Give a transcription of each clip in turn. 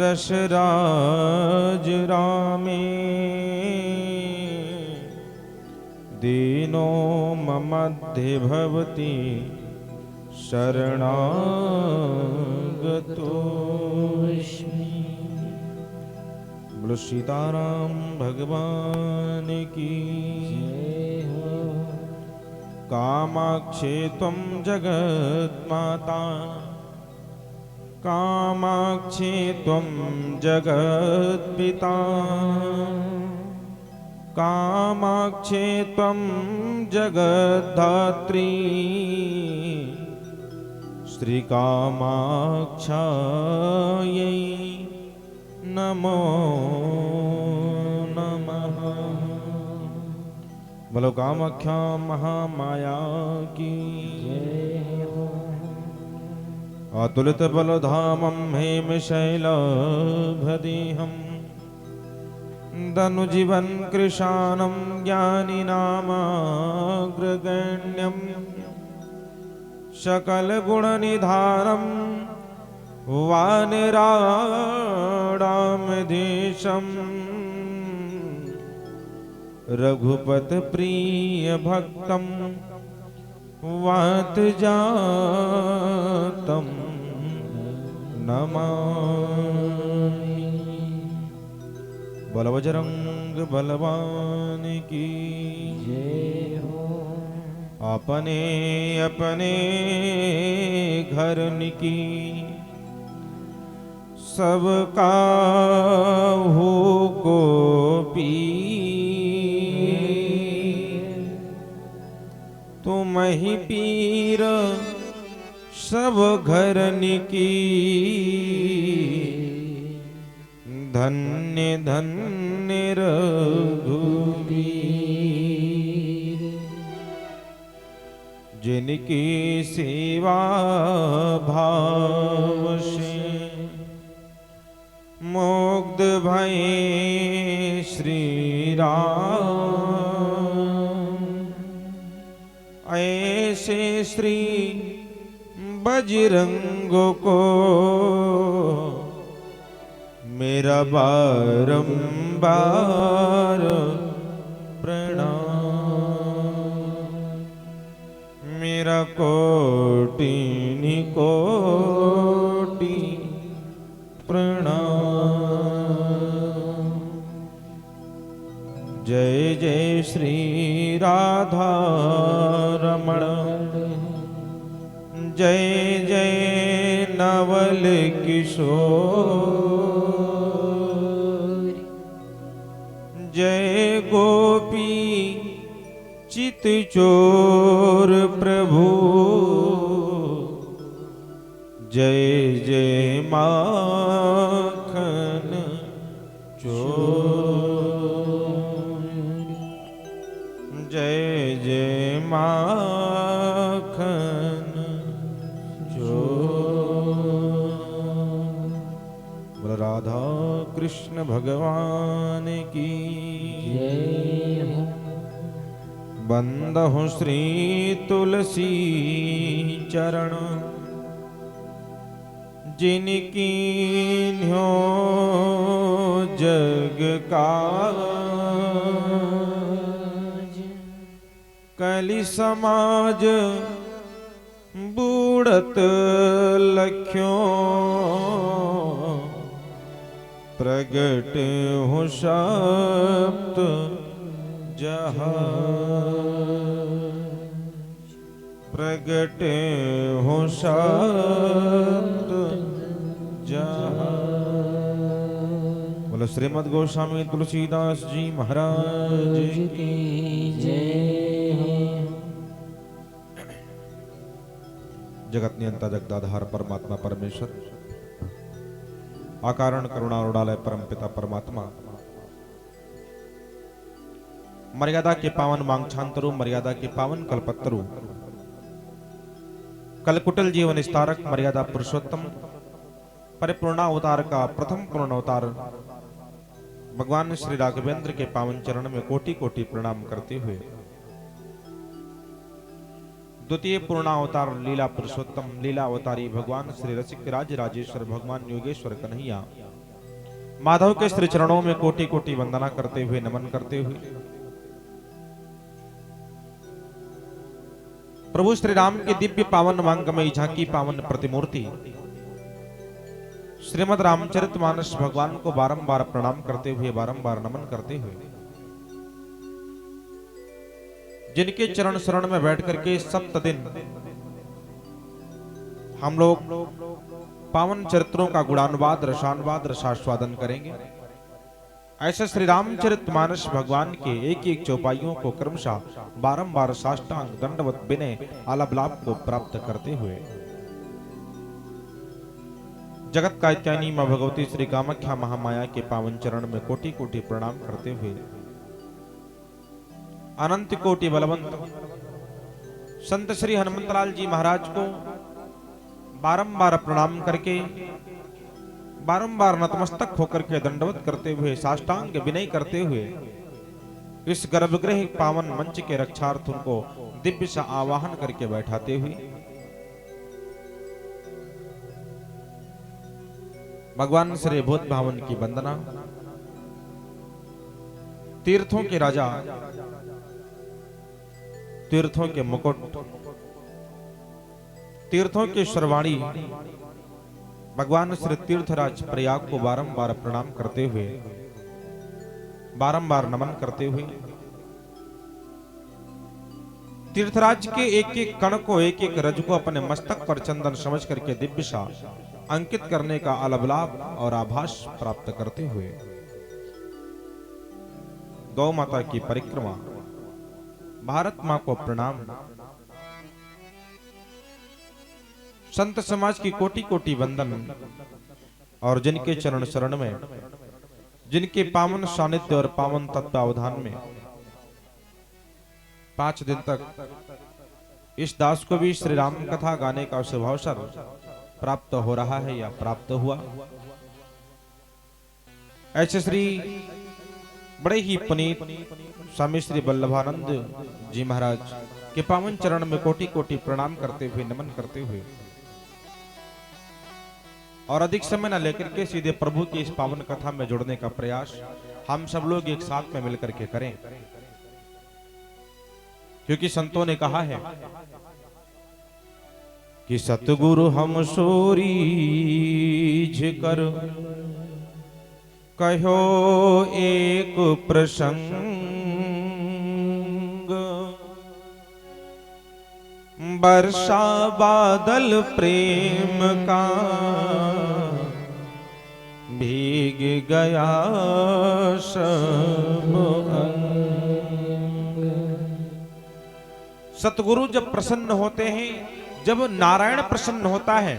रसराज रामे दीनो ममध्ये भवति शरणागतोऽस्मि। बोलो सीताराम भगवान की जय हो। कामाक्षी त्वं जगन्माता, कामाक्षी त्वं जगत्पिता, कामाक्षी त्वं जगद्धात्री, श्रीकामाक्षायै नमो नमः। बोलो कामाख्या महामाया की जय हो। अतुलित बलधामं हेमशैलाभदेहं धनुजीवन कृशानं ज्ञानिनामाग्रगण्यं सकलगुणनिधानं वानराणामधीशं रघुपतप्रियभक्तं वातजातं नमामि। बलबजरंग बलवान की जय हो। अपने अपने घर की सबका हो को पी, तुम ही पीर सब घरन की, धन्य धन्य रघुवीर। जिनकी सेवा भाव से मुग्ध भये श्री राम, ऐसे श्री बजरंग को मेरा बारंबार प्रणाम। मेरा कोटि निकोटि प्रणाम। जय जय श्री राधा रमण, जय जय नवल किशोर, जय गोपी चित चोर प्रभु, जय जय माखन चोर, जय जय माखन चोर। बोलो राधा कृष्ण भगवान की जय हो। बंदहु श्री तुलसी चरण, जिनकी न्यो जग काज, कलि समाज बूढ़त लख्यों, प्रगट हो सप्त जहाज, प्रगट हो सप्त जहाज। बोलो श्रीमद् गोस्वामी तुलसीदास जी महाराज की जय हो। जगत नियंता जगदाधार परमात्मा परमेश्वर, आकारण करुणारुणालय परम पिता परमात्मा, मर्यादा के पावन मांगछांतरु, मर्यादा के पावन कल्पतरु, कलकुटल जीवन स्तारक, मर्यादा पुरुषोत्तम, परिपूर्णावतार का प्रथम पूर्ण अवतार भगवान श्री राघवेंद्र के पावन चरण में कोटि कोटि प्रणाम करते हुए द्वितीय पूर्णावतार लीला पुरुषोत्तम लीला अवतारी भगवान श्री रसिक राज राजेश्वर भगवान योगेश्वर कन्हैया माधव के श्री चरणों में कोटि कोटि वंदना करते हुए, नमन करते हुए प्रभु श्री राम के दिव्य पावन मंगमयी झांकी पावन प्रतिमूर्ति श्रीमद् रामचरितमानस भगवान को बारंबार प्रणाम करते हुए, बारंबार नमन करते हुए, जिनके चरण शरण में बैठ करके सप्त दिन हम लोग पावन चरित्रों का गुणानुवाद, रसानुवाद, रसास्वादन करेंगे। ऐसे श्री रामचरितमानस भगवान के एक एक चौपाइयों को क्रमशः बारंबार साष्टांग दंडवत विनय आलाप को प्राप्त करते हुए जगत कात्यायनी मां भगवती श्री कामाख्या महामाया के पावन चरण में कोटि कोटि प्रणाम करते हुए अनंत कोटि बलवंत संत श्री हनुमंतलाल जी महाराज को बारंबार प्रणाम करके, बारंबार नतमस्तक होकर के दंडवत करते हुए, साष्टांग विनय करते हुए इस गर्भगृह पावन मंच के रक्षार्थ उनको दिव्य सा आवाहन करके बैठाते हुए भगवान श्री भूत भावन की वंदना, तीर्थों के राजा, तीर्थों के मुकुट, तीर्थों के सर्वाणी भगवान श्री तीर्थराज प्रयाग को बारंबार प्रणाम करते हुए, बारंबार नमन करते हुए तीर्थराज के एक एक कण को, एक एक रज को अपने मस्तक पर चंदन समझ करके दिव्य सा अंकित करने का अलबलाभ और आभास प्राप्त करते हुए गौ माता की परिक्रमा, भारत मां को प्रणाम, संत समाज की कोटि कोटि वंदन और जिनके चरण शरण में, जिनके पावन सानिध्य और पावन तत्वावधान में 5 दिन तक इस दास को भी श्री राम कथा गाने का शुभावसर प्राप्त हो रहा है या प्राप्त हुआ। ऐसे श्री बड़े ही पुनीत स्वामी श्री वल्लभानंद जी महाराज के पावन चरण में कोटि कोटि प्रणाम करते हुए, नमन करते हुए और अधिक समय न लेकर के सीधे प्रभु की इस पावन कथा में जुड़ने का प्रयास हम सब लोग एक साथ में मिलकर के करें, क्योंकि संतों ने कहा है कि सतगुरु हम सोरीझ कर कहो एक प्रसंग, वर्षा बादल प्रेम का भीग गया सब अंग। सतगुरु जब प्रसन्न होते हैं, जब नारायण प्रसन्न होता है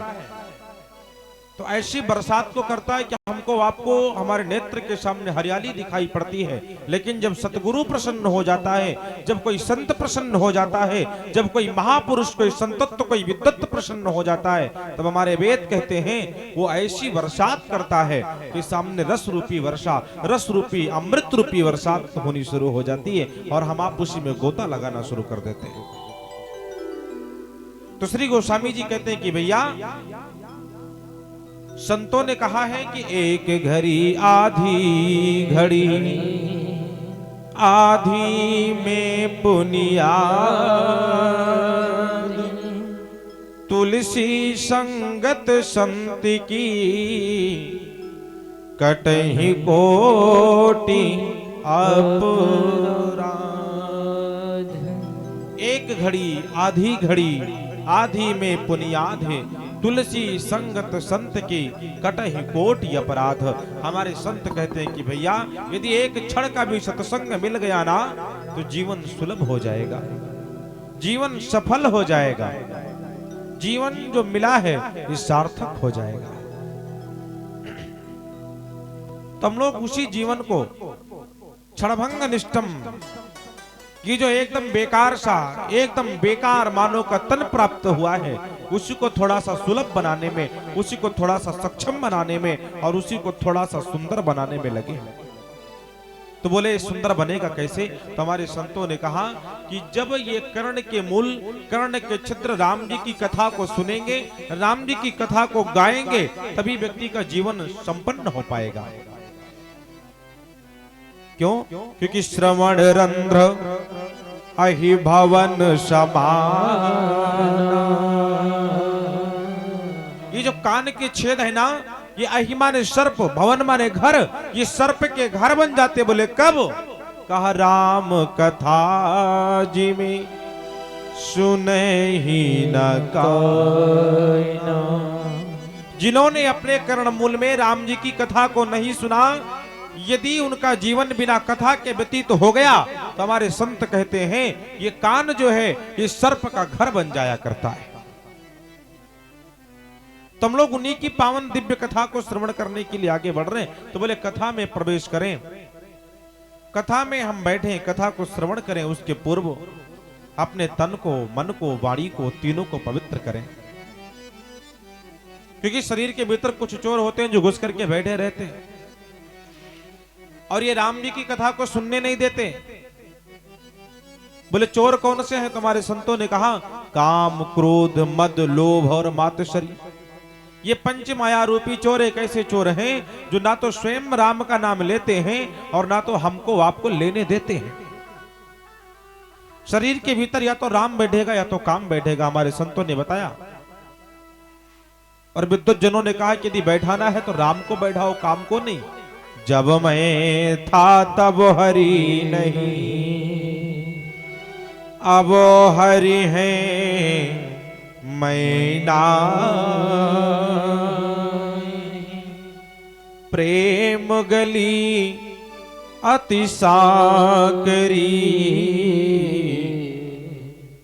तो ऐसी बरसात को करता है कि हमको आपको हमारे नेत्र के सामने हरियाली दिखाई पड़ती है। लेकिन जब सतगुरु प्रसन्न हो जाता है, जब कोई संत प्रसन्न हो जाता है, जब कोई महापुरुष, कोई संतत्व, कोई विद्वत्त प्रसन्न हो जाता है, तब हमारे वेद कहते हैं वो ऐसी बरसात करता है कि सामने रस रूपी वर्षा, रस रूपी अमृत रूपी बरसात होनी शुरू हो जाती है और हम आप उसी में गोता लगाना शुरू कर देते हैं। तो श्री गोस्वामी जी कहते हैं कि भैया संतों ने कहा है कि एक घड़ी आधी घड़ी, आधी में पुनियाद, तुलसी संगत संत की कटहि कोटि अपराध। एक घड़ी आधी घड़ी, आधी में पुनियाद है, तुलसी संगत संत की कटहि कोटि अपराध। हमारे संत कहते हैं कि भैया यदि एक क्षण का भी सत्संग मिल गया ना तो जीवन सुलभ हो जाएगा, जीवन सफल हो जाएगा, जीवन जो मिला है ये सार्थक हो जाएगा। तो हम लोग उसी जीवन को क्षणभंग निष्ठम, ये जो एकदम बेकार सा, एकदम बेकार मानव का तन प्राप्त हुआ है, उसी को थोड़ा सा सुलभ बनाने में, उसी को थोड़ा सा सक्षम बनाने में और उसी को थोड़ा सा सुंदर बनाने में लगे। तो बोले सुंदर बनेगा कैसे? तो हमारे संतों ने कहा कि जब ये कर्ण के मूल, कर्ण के छिद्र राम जी की कथा को सुनेंगे, राम जी की कथा को गाएंगे, तभी व्यक्ति का जीवन संपन्न हो पाएगा। क्यों? क्योंकि श्रवण रंध्र अहि भवन समान। ये जो कान के छेद है ना, ये अहि माने सर्प, भवन माने घर, ये सर्प के घर बन जाते। बोले कब? कहा राम कथा जिमि सुने ही न कोई। जिन्होंने अपने कर्णमूल में राम जी की कथा को नहीं सुना, यदि उनका जीवन बिना कथा के व्यतीत हो गया तो हमारे संत कहते हैं ये कान जो है ये सर्प का घर बन जाया करता है। तो हम लोग उन्हीं की पावन दिव्य कथा को श्रवण करने के लिए आगे बढ़ रहे हैं। तो बोले कथा में प्रवेश करें, कथा में हम बैठे, कथा को श्रवण करें, उसके पूर्व अपने तन को, मन को, वाणी को, तीनों को पवित्र करें। क्योंकि शरीर के भीतर कुछ चोर होते हैं जो घुस करके बैठे रहते हैं और ये राम जी की कथा को सुनने नहीं देते। बोले चोर कौन से हैं? तुम्हारे संतों ने कहा काम, क्रोध, मद, लोभ और मातशरी। ये पंच माया रूपी चोर एक ऐसे चोर हैं जो ना तो स्वयं राम का नाम लेते हैं और ना तो हमको आपको लेने देते हैं। शरीर के भीतर या तो राम बैठेगा या तो काम बैठेगा, हमारे संतों ने बताया। और विद्वत जनों ने कहा कि यदि बैठाना है तो राम को बैठाओ, काम को नहीं। जब मैं था तब हरि नहीं, अब हरि है मैं ना। प्रेम गली अति साकरी,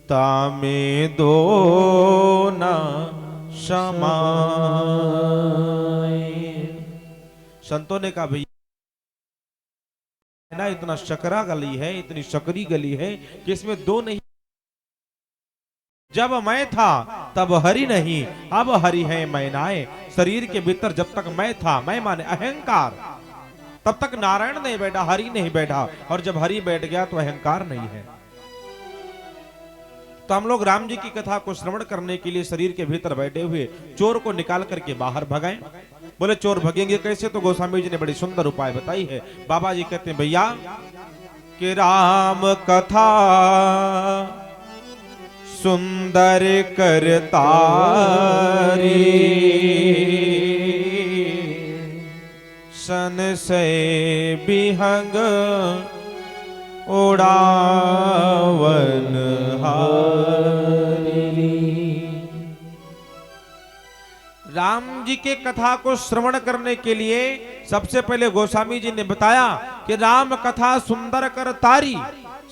तामे दो ना समाए। संतों ने कहा भैया ना इतना शकरा गली है, इतनी शकरी गली है कि इसमें दो नहीं। जब मैं था तब हरि नहीं, अब हरि है मैं नाए। शरीर के भीतर जब तक मैं था, मैं माने अहंकार, तब तक नारायण नहीं बैठा, हरि नहीं बैठा। और जब हरि बैठ गया तो अहंकार नहीं है। तो हम लोग राम जी की कथा को श्रवण करने के लिए शरीर के भीतर बैठे हुए चोर को निकाल करके बाहर भगाएं। बोले चोर भगेंगे कैसे? तो गोस्वामी जी ने बड़ी सुंदर उपाय बताई है। बाबा जी कहते हैं भैया कि राम कथा सुंदर करतारी, सन से बिहंग उड़ावन हारी। राम जी के कथा को श्रवण करने के लिए सबसे पहले गोस्वामी जी ने बताया कि राम कथा सुंदर कर तारी,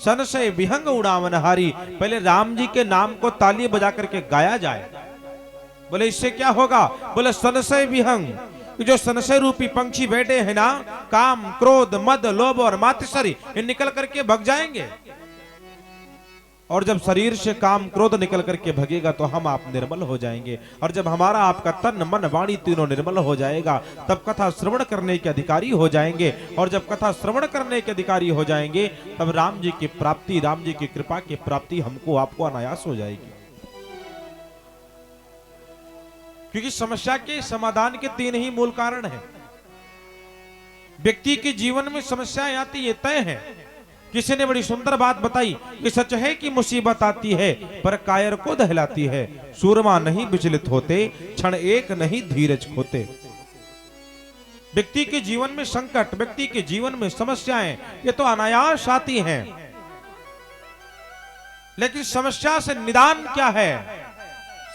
सन से विहंग उड़ावन हारी। पहले राम जी के नाम को ताली बजा करके गाया जाए। बोले इससे क्या होगा? बोले सन से विहंग, जो संशय रूपी पंक्षी बैठे हैं ना, काम, क्रोध, मद, लोभ और मातशरी, ये निकल करके भग जाएंगे। और जब शरीर से काम, क्रोध निकल करके भगेगा तो हम आप निर्मल हो जाएंगे। और जब हमारा आपका तन, मन, वाणी तीनों निर्मल हो जाएगा तब कथा श्रवण करने के अधिकारी हो जाएंगे। और जब कथा श्रवण करने के अधिकारी हो जाएंगे तब राम जी की प्राप्ति, राम जी की कृपा की प्राप्ति हमको आपको अनायास हो जाएगी। क्योंकि समस्या के समाधान के तीन ही मूल कारण हैं। व्यक्ति के जीवन में समस्याएं आती ये तय है। किसी ने बड़ी सुंदर बात बताई कि सच है कि मुसीबत आती है पर कायर को दहलाती है। सूरमा नहीं विचलित होते, क्षण एक नहीं धीरज खोते। व्यक्ति के जीवन में संकट, व्यक्ति के जीवन में समस्याएं ये तो अनायास आती हैं, लेकिन समस्या से निदान क्या है,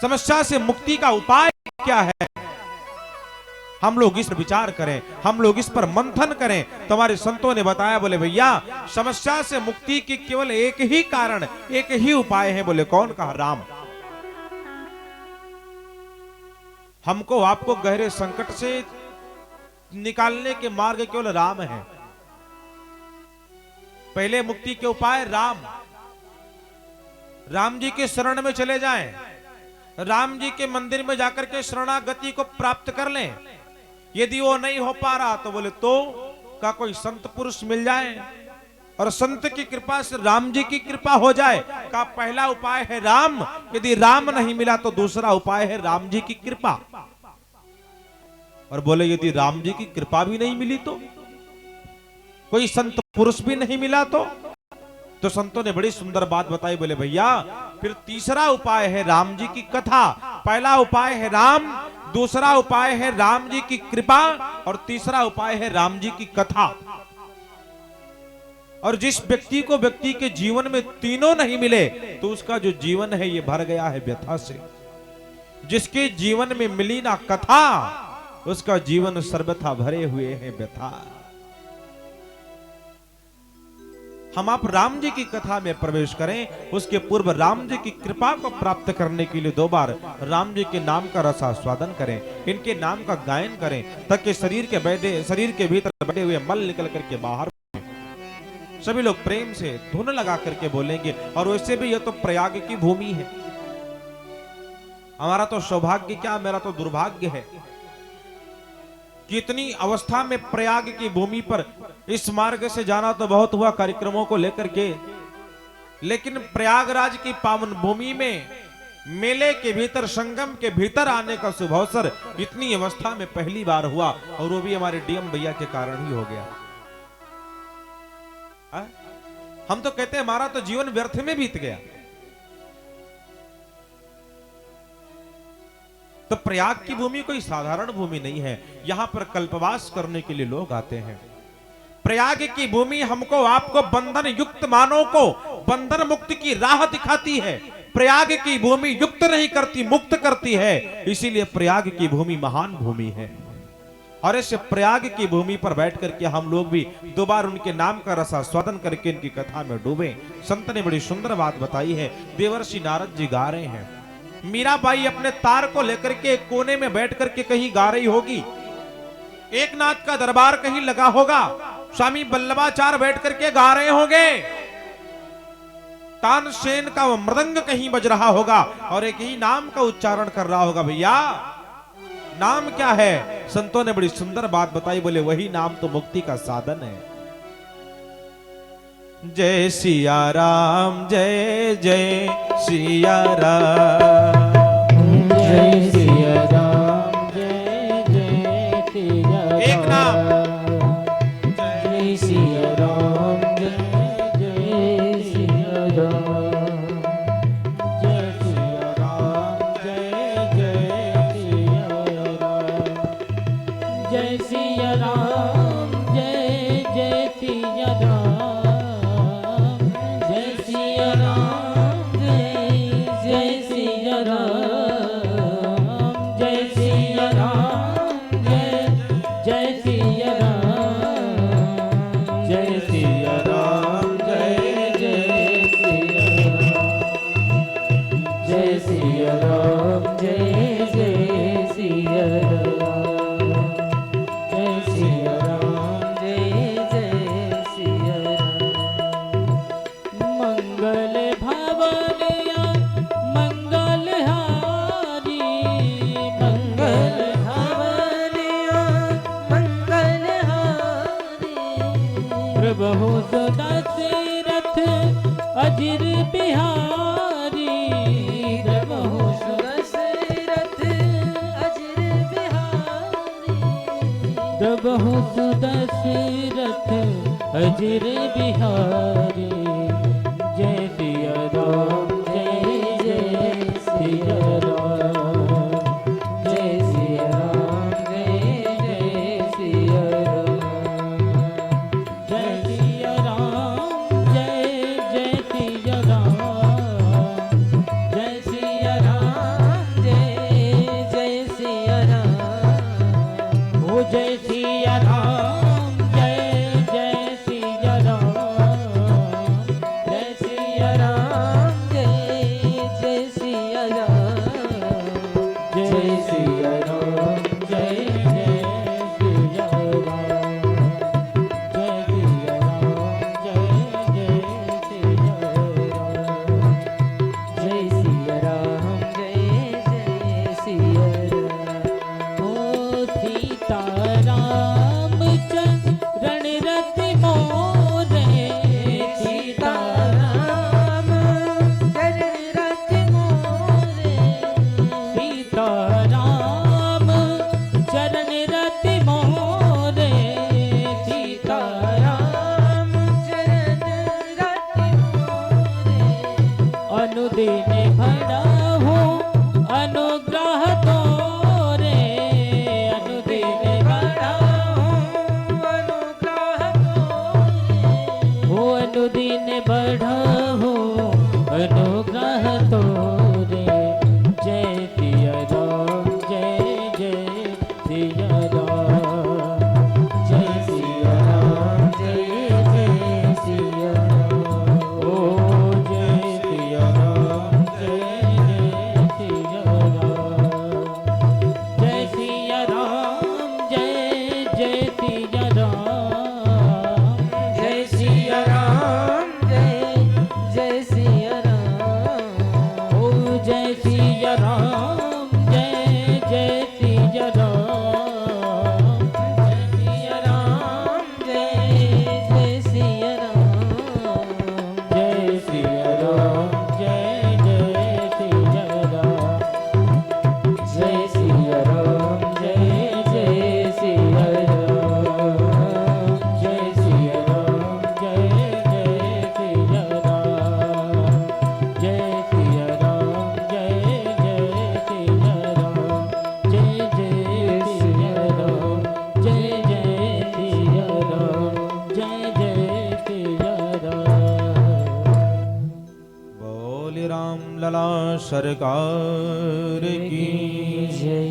समस्या से मुक्ति का उपाय क्या है, हम लोग इस पर विचार करें, हम लोग इस पर मंथन करें। तो हमारे संतों ने बताया, बोले भैया समस्या से मुक्ति की केवल एक ही कारण, एक ही उपाय है। बोले कौन? कहा राम। हमको आपको गहरे संकट से निकालने के मार्ग केवल राम है। पहले मुक्ति के उपाय राम। राम जी के शरण में चले जाएं, राम जी के मंदिर में जाकर के शरणागति को प्राप्त कर लें। यदि वो नहीं हो पा रहा तो बोले तो का कोई संत पुरुष मिल जाए और संत की कृपा से राम जी की कृपा हो जाए। का पहला उपाय है राम, यदि राम नहीं मिला तो दूसरा उपाय है राम जी की कृपा। और बोले यदि राम जी की कृपा भी नहीं मिली कोई संत पुरुष भी नहीं मिला तो संतों ने बड़ी सुंदर बात बताई। बोले भैया फिर तीसरा उपाय है राम जी की कथा। पहला उपाय है राम, दूसरा उपाय है राम जी की कृपा और तीसरा उपाय है राम जी की कथा। और जिस व्यक्ति को व्यक्ति के जीवन में तीनों नहीं मिले तो उसका जो जीवन है ये भर गया है व्यथा से। जिसके जीवन में मिली ना कथा उसका जीवन सर्वथा भरे हुए हैं व्यथा। हम आप राम जी की कथा में प्रवेश करें, उसके पूर्व राम जी की कृपा को प्राप्त करने के लिए 2 बार राम जी के नाम का रसास्वादन करें, इनके नाम का गायन करें, ताकि शरीर के भीतर बैठे हुए मल निकल करके बाहर। सभी लोग प्रेम से धुन लगा करके बोलेंगे। और वैसे भी यह तो प्रयाग की भूमि है। हमारा तो सौभाग्य क्या, मेरा तो दुर्भाग्य है कि इतनी अवस्था में प्रयाग की भूमि पर इस मार्ग से जाना तो बहुत हुआ कार्यक्रमों को लेकर के, लेकिन प्रयागराज की पावन भूमि में मेले के भीतर, संगम के भीतर आने का शुभ अवसर इतनी अवस्था में पहली बार हुआ, और वो भी हमारे डीएम भैया के कारण ही हो गया। हम तो कहते हैं हमारा तो जीवन व्यर्थ में बीत गया। तो प्रयाग की भूमि कोई साधारण भूमि नहीं है। यहां पर कल्पवास करने के लिए लोग आते हैं। प्रयाग की भूमि हमको आपको बंधन युक्त मानव को बंधन मुक्ति की राह दिखाती है। प्रयाग की भूमि युक्त नहीं करती, मुक्त करती है। इसीलिए प्रयाग की भूमि महान भूमि है। और इस प्रयाग की भूमि पर बैठ करके हम लोग भी 2 बार उनके नाम का रसास्वादन करके इनकी कथा में डूबे। संत ने बड़ी सुंदर बात बताई है। देवर्षि नारद जी गा रहे हैं। मीराबाई अपने तार को लेकर के एक कोने में बैठ करके कहीं गा रही होगी। एकनाथ का दरबार कहीं लगा होगा, स्वामी बल्लभाचार्य बैठ करके गा रहे होंगे। तानसेन का मृदंग कहीं बज रहा होगा और एक ही नाम का उच्चारण कर रहा होगा। भैया नाम क्या है? संतों ने बड़ी सुंदर बात बताई। बोले वही नाम तो मुक्ति का साधन है। जय सिया राम, जय जय सिया राम, जय सिया राम, जय जय सिया राम। एक नाम जय सिया राम, जय जय सिया राम, जय सिया राम, जय जय सिया राम, जय सिया राम, जय जय सिया राम, जय सिया राम, जय जय सिया राम, जय सिया राम, जय जय सिया राम, जय सिया राम, जय जय सिया राम, जय सिया राम, जय जय सिया राम, जय सिया राम, जय जय सिया राम। मंगल भवनिया मंगल हारी, मंगल भवनिया मंगल हारी, प्रभु दशरथ अजिर बिहारी, प्रभु दशरथ अजिर बिहारी, प्रभु दशरथ अजिर बिहारी। जय सिया राम, जय जय सिया राम, जय सिया राम, जय जय सिया राम, जय सिया राम, जय जय सिया राम, जय सिया राम, जय जय सिया राम, ओ जय सिया राम, जय जय सिया राम, अनुदिन बढ़ाहु अनुग्रह तोरे, अनुदिन बढ़ाहु अनुग्रह तोरे, हो अनुदिन बढ़ाहु अनुग्रह तोरे। जय सिया राम जय जय सिया राम, जय सिया राम जय जय सिया राम, ओ जय सिया राम जय जय सिया राम, जय सिया राम जय जय सिया राम, जय सिया राम जय जय सिया राम, ओ जय सिया राम जय जय सिया राम, जय सिया राम जय जय सिया राम, जय सिया राम जय जय सिया राम, जय सिया राम जय जय सिया राम, जय सिया राम जय जय सिया राम, जय सिया राम जय जय सिया राम, जय जय सिया राम जय जय सिया राम, जय जय सिया राम। बोल राम लला सरकार की जय,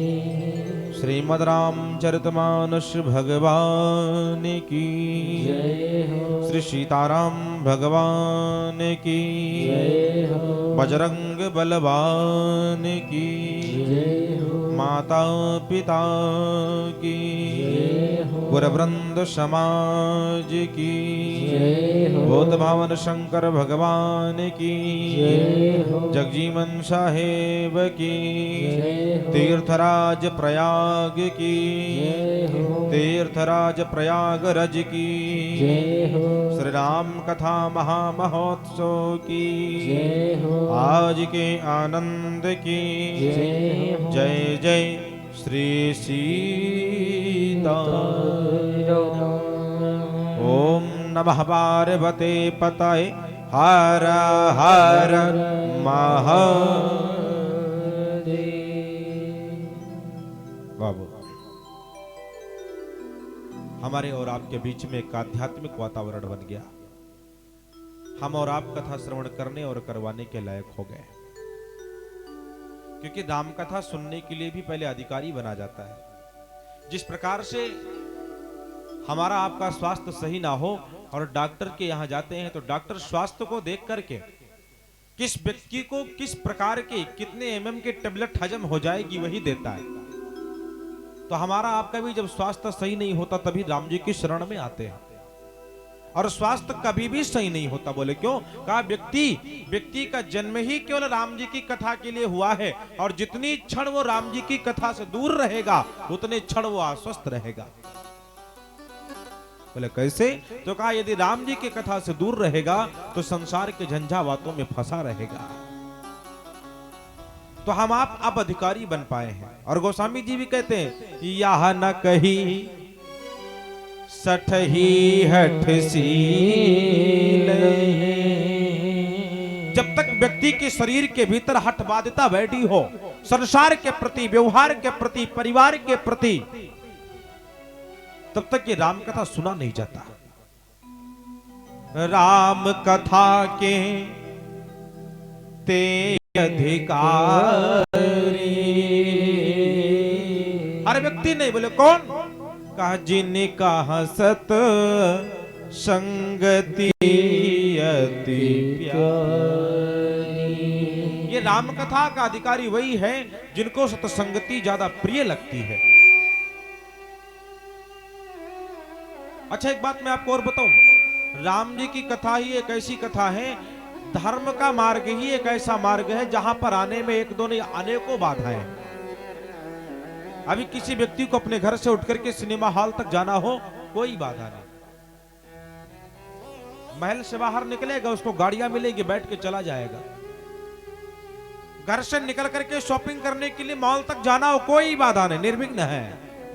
श्रीमद रामचरितमानस भगवान की जय हो, श्री सीताराम भगवान की जय हो, बजरंग बलवान की जय हो, माता पिता की जय हो, गुरवृंद समाज की जय हो, बोध भावन शंकर भगवान की जय हो, जगजीवन साहेब की जय हो, तीर्थराज प्रयाग की जय हो, तीर्थराज प्रयाग रज की जय हो, श्री राम कथा महामहोत्सव की जय हो, आज के आनंद की जय हो, जय जय श्री सीता ओम नमः पार्वते पतये हर हर बाबू हमारे और आपके बीच में एक आध्यात्मिक वातावरण बन गया। हम और आप कथा श्रवण करने और करवाने के लायक हो गए, क्योंकि राम कथा सुनने के लिए भी पहले अधिकारी बना जाता है। जिस प्रकार से हमारा आपका स्वास्थ्य सही ना हो और डॉक्टर के यहां जाते हैं तो डॉक्टर स्वास्थ्य को देख करके किस व्यक्ति को किस प्रकार के कितने एमएम के टेबलेट हजम हो जाएगी वही देता है। तो हमारा आपका भी जब स्वास्थ्य सही नहीं होता तभी राम जी की शरण में आते हैं। और स्वास्थ्य कभी भी सही नहीं होता। बोले क्यों? कहा व्यक्ति का जन्म ही केवल राम जी की कथा के लिए हुआ है, और जितनी क्षण वो राम जी की कथा से दूर रहेगा उतने क्षण वो अस्वस्थ रहेगा। बोले कैसे? तो कहा यदि राम जी की कथा से दूर रहेगा तो संसार के झंझावातों में फंसा रहेगा। तो हम आप अब अधिकारी बन पाए हैं। और गोस्वामी जी भी कहते हैं यह न कही सठ ही हठ सील। जब तक व्यक्ति के शरीर के भीतर हठबाध्यता बैठी हो, संसार के प्रति, व्यवहार के प्रति, परिवार के प्रति, तब तक ये राम कथा सुना नहीं जाता। राम कथा के ते अधिकारी हर व्यक्ति नहीं। बोले कौन? कहा जिनका हसत संगति अति प्यारी। ये राम कथा का अधिकारी वही है जिनको सत्संगति ज्यादा प्रिय लगती है। अच्छा एक बात मैं आपको और बताऊं, राम जी की कथा ही एक ऐसी कथा है, धर्म का मार्ग ही एक ऐसा मार्ग है जहां पर आने में एक दो नहीं अनेकों बाधाएं। अभी किसी व्यक्ति को अपने घर से उठ करके सिनेमा हॉल तक जाना हो, कोई बाधा नहीं। महल से बाहर निकलेगा, उसको गाड़ियां मिलेगी, बैठ के चला जाएगा। घर से निकल करके शॉपिंग करने के लिए मॉल तक जाना हो, कोई बाधा नहीं, निर्विघ्न है।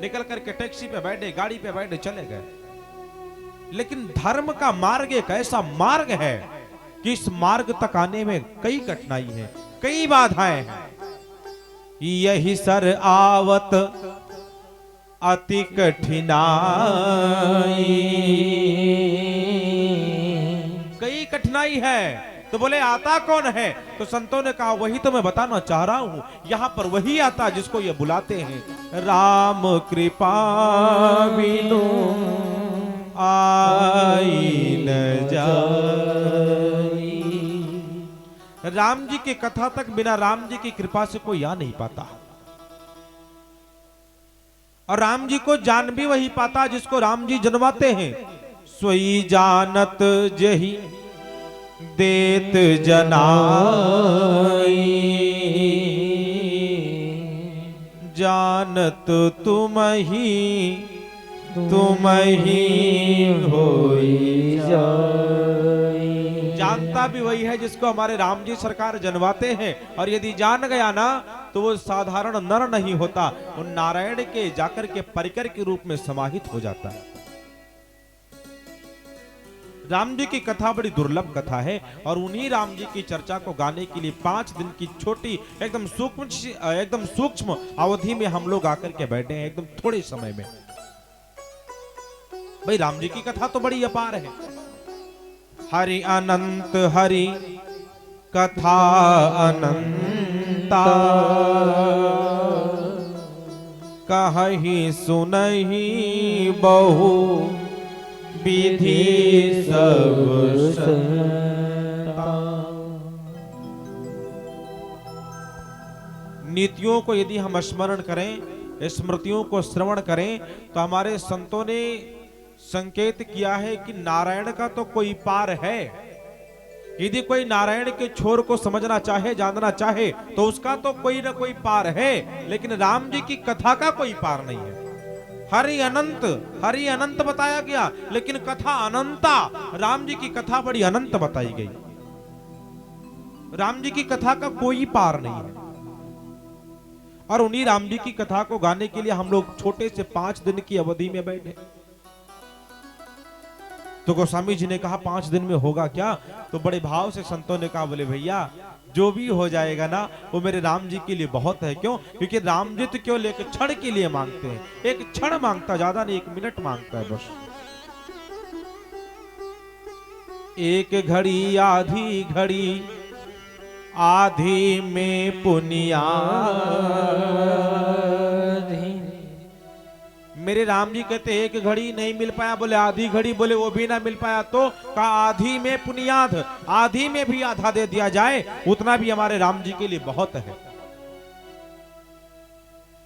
निकल करके टैक्सी पे बैठे, गाड़ी पे बैठे, चले गए। लेकिन धर्म का मार्ग एक ऐसा मार्ग है कि इस मार्ग तक आने में कई कठिनाई है, कई बाधाएं हैं। यही सर आवत अति कठिनाई, कई कठिनाई है। तो बोले आता कौन है? तो संतों ने कहा वही तो मैं बताना चाह रहा हूं। यहां पर वही आता जिसको ये बुलाते हैं राम कृपा बिनु आई न जाई। राम जी की कथा तक बिना राम जी की कृपा से कोई आ नहीं पाता, और राम जी को जान भी वही पाता जिसको राम जी जन्माते हैं। सोई जानत जही देत जनाई, जानत तुम ही होई जाई। जानता भी वही है जिसको हमारे राम जी सरकार जन्माते हैं, और यदि जान गया ना तो वो साधारण नर नहीं होता, वो नारायण के जाकर के परिकर के रूप में समाहित हो जाता है। राम जी की कथा बड़ी दुर्लभ कथा है, और उन्हीं राम जी की चर्चा को गाने के लिए 5 दिन की छोटी एकदम सूक्ष्म अवधि में हम लोग आकर के बैठे हैं, एकदम थोड़े समय में। भाई राम जी की कथा तो बड़ी अपार है। हरि अनंत हरि कथा अनंता, कहि सुनहि बहु विधि सब संता। नीतियों को यदि हम स्मरण करें, स्मृतियों को श्रवण करें, तो हमारे संतों ने संकेत किया है कि नारायण का तो कोई पार है। यदि कोई नारायण के छोर को समझना चाहे, जानना चाहे, तो उसका तो कोई ना कोई पार है, लेकिन राम जी की कथा का कोई पार नहीं है। हरि अनंत बताया गया, लेकिन कथा अनंता। राम जी की कथा बड़ी अनंत बताई गई। राम जी की कथा का कोई पार नहीं है। और उन्हीं राम जी की कथा को गाने के लिए हम लोग छोटे से 5 दिन की अवधि में बैठे। तो गोस्वामी जी ने कहा 5 दिन में होगा क्या? तो बड़े भाव से संतों ने कहा, बोले भैया जो भी हो जाएगा ना वो मेरे राम जी के लिए बहुत है। क्यों? क्योंकि राम जी तो क्यों लेके क्षण के लिए मांगते हैं, एक क्षण मांगता, ज्यादा नहीं, 1 मिनट मांगता है बस। एक घड़ी आधी घड़ी आधी में पुनिया, मेरे राम जी कहते एक घड़ी नहीं मिल पाया, बोले आधी घड़ी, बोले वो भी ना मिल पाया तो कहा आधी में पुनियाद, आधी में भी आधा दे दिया जाए, उतना भी हमारे राम जी के लिए बहुत है।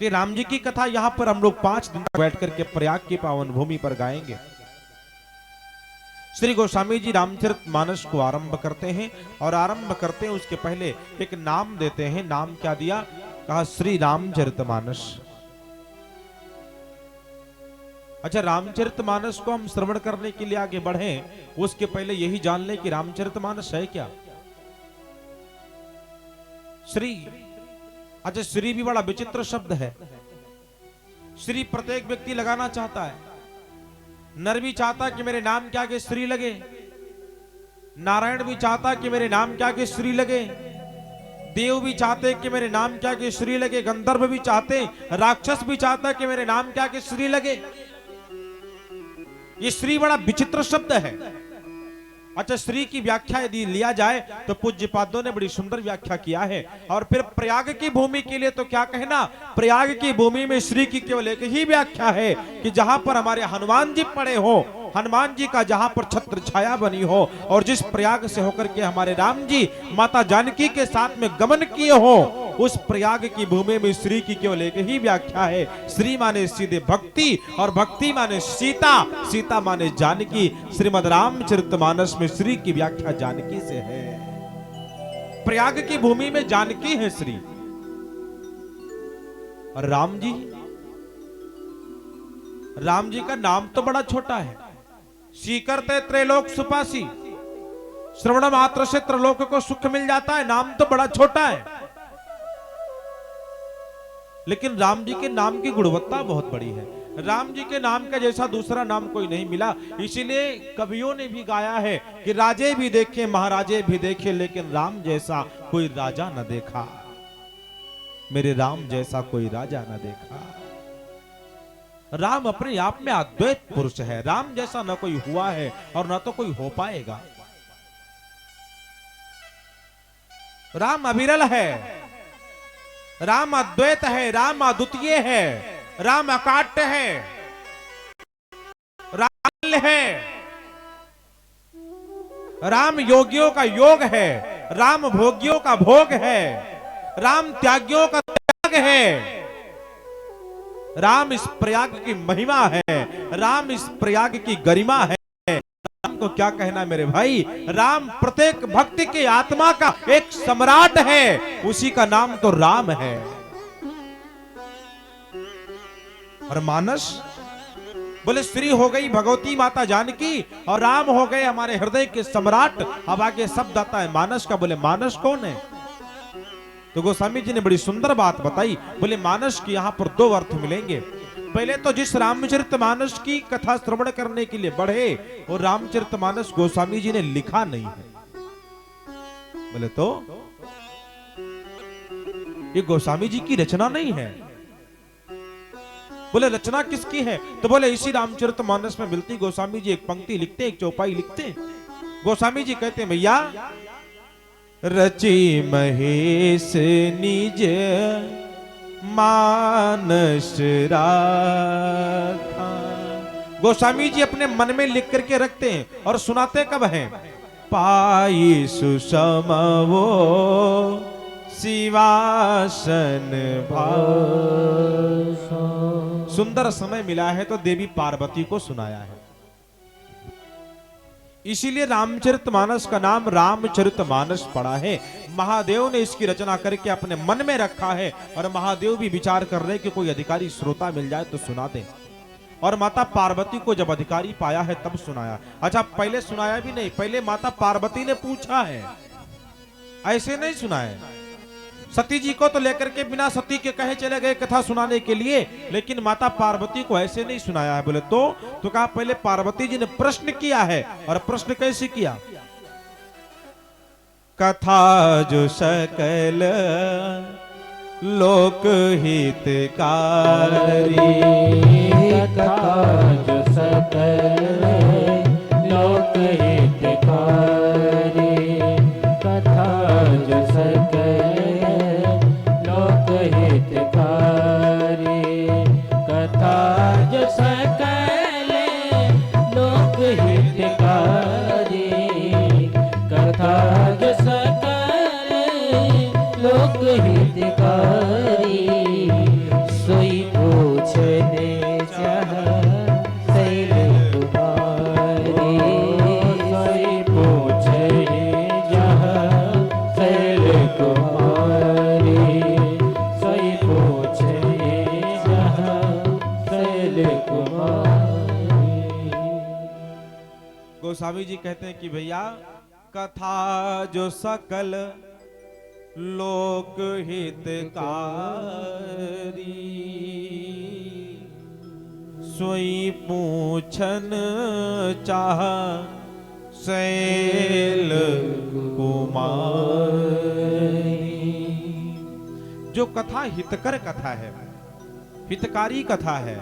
तो राम जी की कथा यहां पर हम लोग 5 दिन बैठ करके प्रयाग की पावन भूमि पर गाएंगे। श्री गोस्वामी जी रामचरितमानस को आरंभ करते हैं, और आरंभ करते हैं उसके पहले एक नाम देते हैं। नाम क्या दिया? कहा श्री रामचरितमानस। अच्छा, रामचरितमानस को हम श्रवण करने के लिए आगे बढ़े, उसके पहले यही जान लें कि रामचरितमानस है क्या। श्री, अच्छा श्री भी बड़ा विचित्र शब्द है। श्री प्रत्येक व्यक्ति लगाना चाहता है। नर भी चाहता कि मेरे नाम के आगे श्री लगे, नारायण भी चाहता कि मेरे नाम के आगे श्री लगे, देव भी चाहते कि मेरे नाम के आगे श्री लगे, गंधर्व भी चाहते, राक्षस भी चाहता कि मेरे नाम के आगे श्री लगे। ये श्री बड़ा विचित्र शब्द है। अच्छा, श्री की व्याख्या यदि लिया जाए तो पूज्य पादों ने बड़ी सुंदर व्याख्या किया है। और फिर प्रयाग की भूमि के लिए तो क्या कहना, प्रयाग की भूमि में श्री की केवल एक ही व्याख्या है कि जहां पर हमारे हनुमान जी पड़े हो, हनुमान जी का जहां पर छत्र छाया बनी हो, और जिस प्रयाग से होकर के हमारे राम जी माता जानकी के साथ में गमन किए हो, उस प्रयाग की भूमि में श्री की केवल एक ही व्याख्या है। श्री माने सीधे भक्ति, और भक्ति माने सीता, सीता माने जानकी। श्रीमद् रामचरितमानस में श्री की व्याख्या जानकी से है। प्रयाग की भूमि में जानकी है श्री। और राम जी का नाम तो बड़ा छोटा है। सीकरते त्रैलोक सुपासी, श्रवण मात्र से त्रैलोक को सुख मिल जाता है। नाम तो बड़ा छोटा है, लेकिन राम जी के नाम की गुणवत्ता बहुत बड़ी है। राम जी के नाम का जैसा दूसरा नाम कोई नहीं मिला। इसीलिए कवियों ने भी गाया है कि राजे भी देखे महाराजे भी देखे, लेकिन राम जैसा कोई राजा न देखा, मेरे राम जैसा कोई राजा न देखा। राम अपने आप में अद्वैत पुरुष है, राम जैसा न कोई हुआ है और न तो कोई हो पाएगा। राम अविरल है, राम अद्वैत है, राम अद्वितीय है, राम अकाट्य है, राम है, राम योगियों का योग है, राम भोगियों का भोग है, राम त्यागियों का त्याग है, राम इस प्रयाग की महिमा है, राम इस प्रयाग की गरिमा है। राम को क्या कहना मेरे भाई, राम प्रत्येक भक्ति की आत्मा का एक सम्राट है, उसी का नाम तो राम है। और मानस बोले श्री हो गई भगवती माता जानकी और राम हो गए हमारे हृदय के सम्राट। अब आगे शब्द आता है मानस का। बोले मानस कौन है? तो गोस्वामी जी ने बड़ी सुंदर बात बताई। बोले मानस की यहां पर दो अर्थ मिलेंगे। पहले तो जिस रामचरितमानस की कथा श्रवण करने के लिए बढ़े वो रामचरितमानस गोस्वामी जी ने लिखा नहीं है। बोले तो ये गोस्वामी जी की रचना नहीं है। बोले रचना किसकी है? तो बोले इसी रामचरितमानस में मिलती। गोस्वामी जी एक पंक्ति लिखते, एक चौपाई लिखते। गोस्वामी जी कहते हैं भैया रची महेश निज मानस राखा। गोस्वामी जी अपने मन में लिख करके रखते हैं और सुनाते कब हैं? पाई सुषम वो शिवासन भाव। सुंदर समय मिला है तो देवी पार्वती को सुनाया है। इसीलिए रामचरितमानस का नाम रामचरितमानस पड़ा है। महादेव ने इसकी रचना करके अपने मन में रखा है और महादेव भी विचार कर रहे कि कोई अधिकारी श्रोता मिल जाए तो सुना दे। और माता पार्वती को जब अधिकारी पाया है तब सुनाया। अच्छा पहले सुनाया भी नहीं, पहले माता पार्वती ने पूछा है, ऐसे नहीं सुनाया। सती जी को तो लेकर के बिना सती के कहे चले गए कथा सुनाने के लिए, लेकिन माता पार्वती को ऐसे नहीं सुनाया है। बोले तो कहा पहले पार्वती जी ने प्रश्न किया है। और प्रश्न कैसे किया? कथा जो सकल लोक हितकारी, कथा जो सकल लोक हितकारी, कथा जो सकल लोक हितकारी, कथा जो सकल लोक हितकारी, कथा जो सकल लोक हितकारी, सोई पूछने चाह शैल कुमारी, सोई पूछने चाह शैल कुमारी, सोई पूछने चाह शैल कुमारी। गोस्वामी जी कहते हैं कि भैया कथा जो सकल लोक हितकारी, सोई पूछन चाह शैल कुमारी। जो कथा हितकर कथा है, हितकारी कथा है।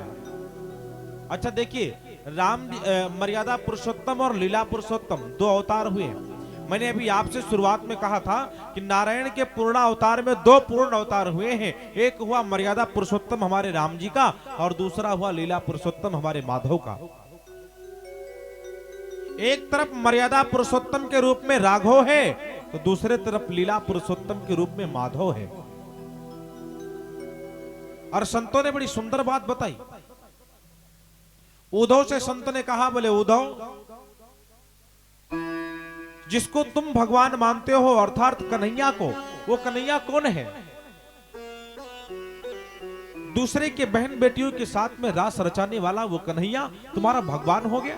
अच्छा देखिए मर्यादा पुरुषोत्तम और लीला पुरुषोत्तम दो अवतार हुए। मैंने अभी आपसे शुरुआत में कहा था कि नारायण के पूर्ण अवतार में दो पूर्ण अवतार हुए हैं। एक हुआ मर्यादा पुरुषोत्तम हमारे राम जी का और दूसरा हुआ लीला पुरुषोत्तम हमारे माधव का। एक तरफ मर्यादा पुरुषोत्तम के रूप में राघव है तो दूसरे तरफ लीला पुरुषोत्तम के रूप में माधव है। और संतों ने बड़ी सुंदर बात बताई। उद्धव से संत ने कहा, बोले उद्धव जिसको तुम भगवान मानते हो अर्थात कन्हैया को, वो कन्हैया कौन है? दूसरे के बहन बेटियों के साथ में रास रचाने वाला वो कन्हैया तुम्हारा भगवान हो गया।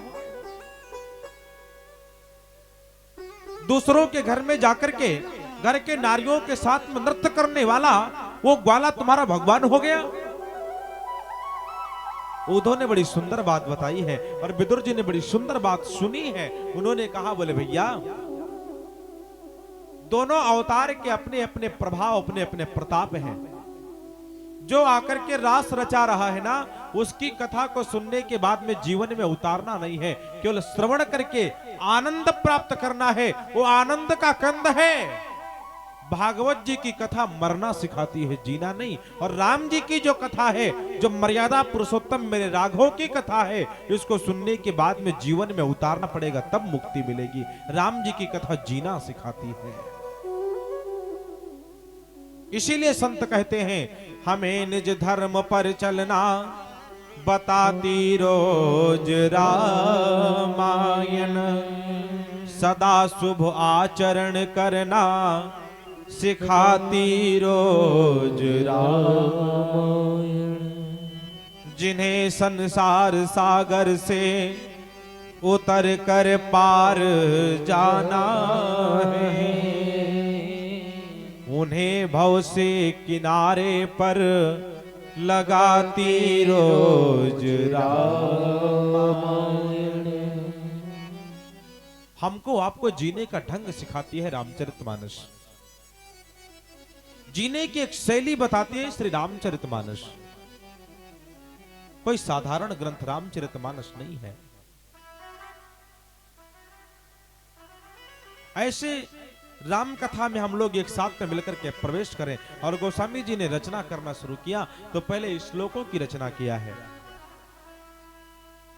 दूसरों के घर में जाकर के घर के नारियों के साथ में नृत्य करने वाला वो ग्वाला तुम्हारा भगवान हो गया। उद्धव ने बड़ी सुंदर बात बताई है और विदुर जी ने बड़ी सुंदर बात सुनी है। उन्होंने कहा, बोले भैया दोनों अवतार के अपने अपने प्रभाव, अपने अपने प्रताप हैं। जो आकर के रास रचा रहा है ना, उसकी कथा को सुनने के बाद में जीवन में उतारना नहीं है, केवल श्रवण करके आनंद प्राप्त करना है। वो आनंद का कंद है। भागवत जी की कथा मरना सिखाती है, जीना नहीं। और राम जी की जो कथा है, जो मर्यादा पुरुषोत्तम मेरे राघव की कथा है, इसको सुनने के बाद में जीवन में उतारना पड़ेगा, तब मुक्ति मिलेगी। राम जी की कथा जीना सिखाती है। इसीलिए संत कहते हैं, हमें निज धर्म पर चलना बताती रोज रामायण, सदा शुभ आचरण करना सिखाती रोज रामायण। जिन्हें संसार सागर से उतर कर पार जाना है, उन्हें भव से किनारे पर लगाती रोज रामायण। हमको आपको जीने का ढंग सिखाती है रामचरितमानस। जीने की एक शैली बताती है श्री रामचरितमानस। कोई साधारण ग्रंथ रामचरितमानस नहीं है। ऐसे राम कथा में हम लोग एक साथ में मिलकर के प्रवेश करें। और गोस्वामी जी ने रचना करना शुरू किया तो पहले श्लोकों की रचना किया है।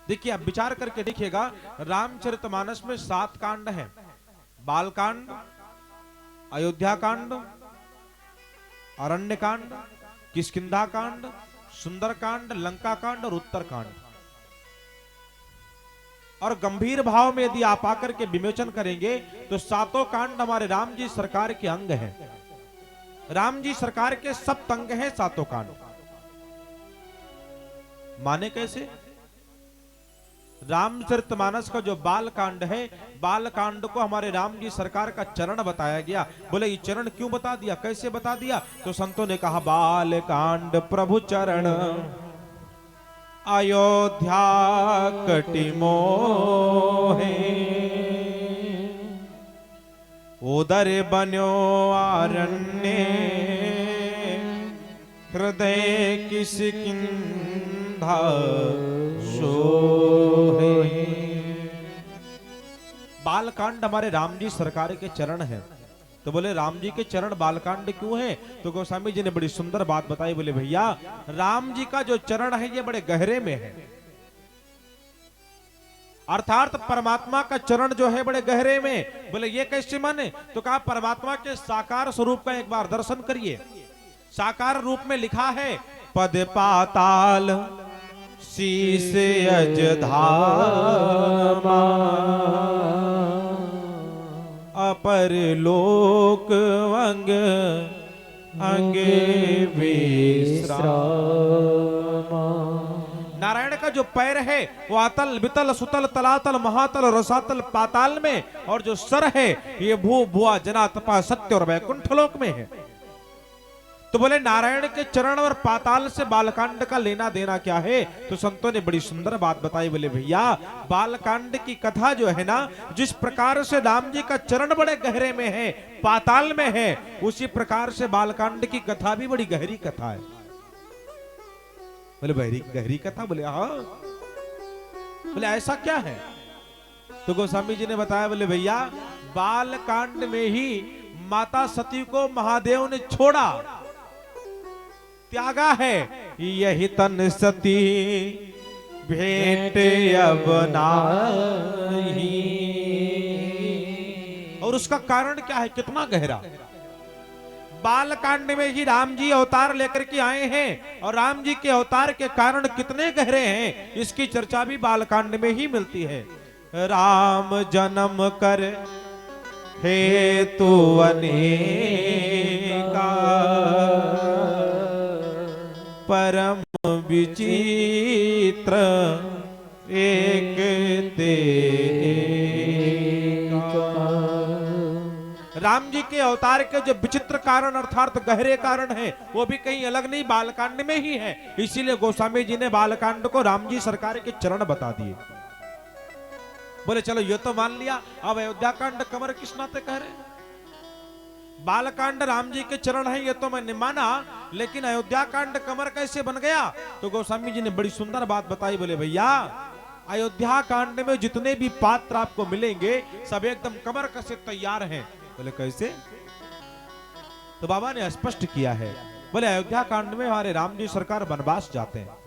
देखिए, आप विचार करके देखिएगा, रामचरितमानस में 7 कांड हैं। बाल कांड, अयोध्या कांड, अरण्य कांड, किष्किंधा कांड, सुंदर कांड, लंका कांड और उत्तर कांड। और गंभीर भाव में यदि आप आकर के विवेचन करेंगे तो 7 कांड हमारे राम जी सरकार के अंग हैं। राम जी सरकार के सप्त अंग हैं 7 कांड। माने कैसे? रामचरितमानस का जो बाल कांड है, बाल कांड को हमारे राम जी सरकार का चरण बताया गया। बोले ये चरण क्यों बता दिया, कैसे बता दिया? तो संतों ने कहा, बाल कांड प्रभु चरण अयोध्या कटिमो है, उदर बन्यो आरण्य हृदय किष्किंधा सोहे। बालकांड हमारे राम जी सरकार के चरण हैं। तो बोले राम जी के चरण बालकांड क्यों है? तो गोस्वामी जी ने बड़ी सुंदर बात बताई। बोले भैया, राम जी का जो चरण है ये बड़े गहरे में है। अर्थात परमात्मा का चरण जो है बड़े गहरे में। बोले ये कैसे माने? तो कहा परमात्मा के साकार स्वरूप का एक बार दर्शन करिए। साकार रूप में लिखा है, पद पाताल शीस अजधामा, अपर लोक अंग अंगे विश्रामा। नारायण का जो पैर है वो अतल वितल सुतल तलातल महातल रसातल पाताल में, और जो सर है ये भू भुआ जना तपा सत्य और वैकुंठ लोक में है। तो बोले नारायण के चरण और पाताल से बालकांड का लेना देना क्या है? तो संतों ने बड़ी सुंदर बात बताई। बोले भैया, बालकांड की कथा जो है ना, जिस प्रकार से राम जी का चरण बड़े गहरे में है, पाताल में है, उसी प्रकार से बालकांड की कथा भी बड़ी गहरी कथा है। बोले गहरी कथा? बोले हाँ। बोले ऐसा क्या है? तो गोस्वामी जी ने बताया। बोले भैया, बालकांड में ही माता सती को महादेव ने छोड़ा, त्यागा है। यही तन सती भेंट अब नाही। और उसका कारण क्या है? कितना गहरा? बालकांड में ही राम जी अवतार लेकर के आए हैं, और राम जी के अवतार के कारण कितने गहरे हैं, इसकी चर्चा भी बालकांड में ही मिलती है। राम जन्म कर हेतु अनेका, परम विचित्र एक ते राम जी के अवतार के जो विचित्र कारण अर्थात गहरे कारण है वो भी कहीं अलग नहीं, बालकांड में ही है। इसीलिए गोस्वामी जी ने बालकांड को राम जी सरकार के चरण बता दिए। बोले चलो ये तो मान लिया, अब अयोध्या कांड कमर किस नाते कह रहे? बालकांड राम जी के चरण है ये तो मैंने माना, लेकिन अयोध्या कांड कमर कैसे बन गया? तो गोस्वामी जी ने बड़ी सुंदर बात बताई। बोले भैया अयोध्या कांड में जितने भी पात्र आपको मिलेंगे सब एकदम कमर कसे तैयार हैं। बोले कैसे? तो बाबा ने स्पष्ट किया है। बोले अयोध्या कांड में हमारे राम जी सरकार वनवास जाते हैं।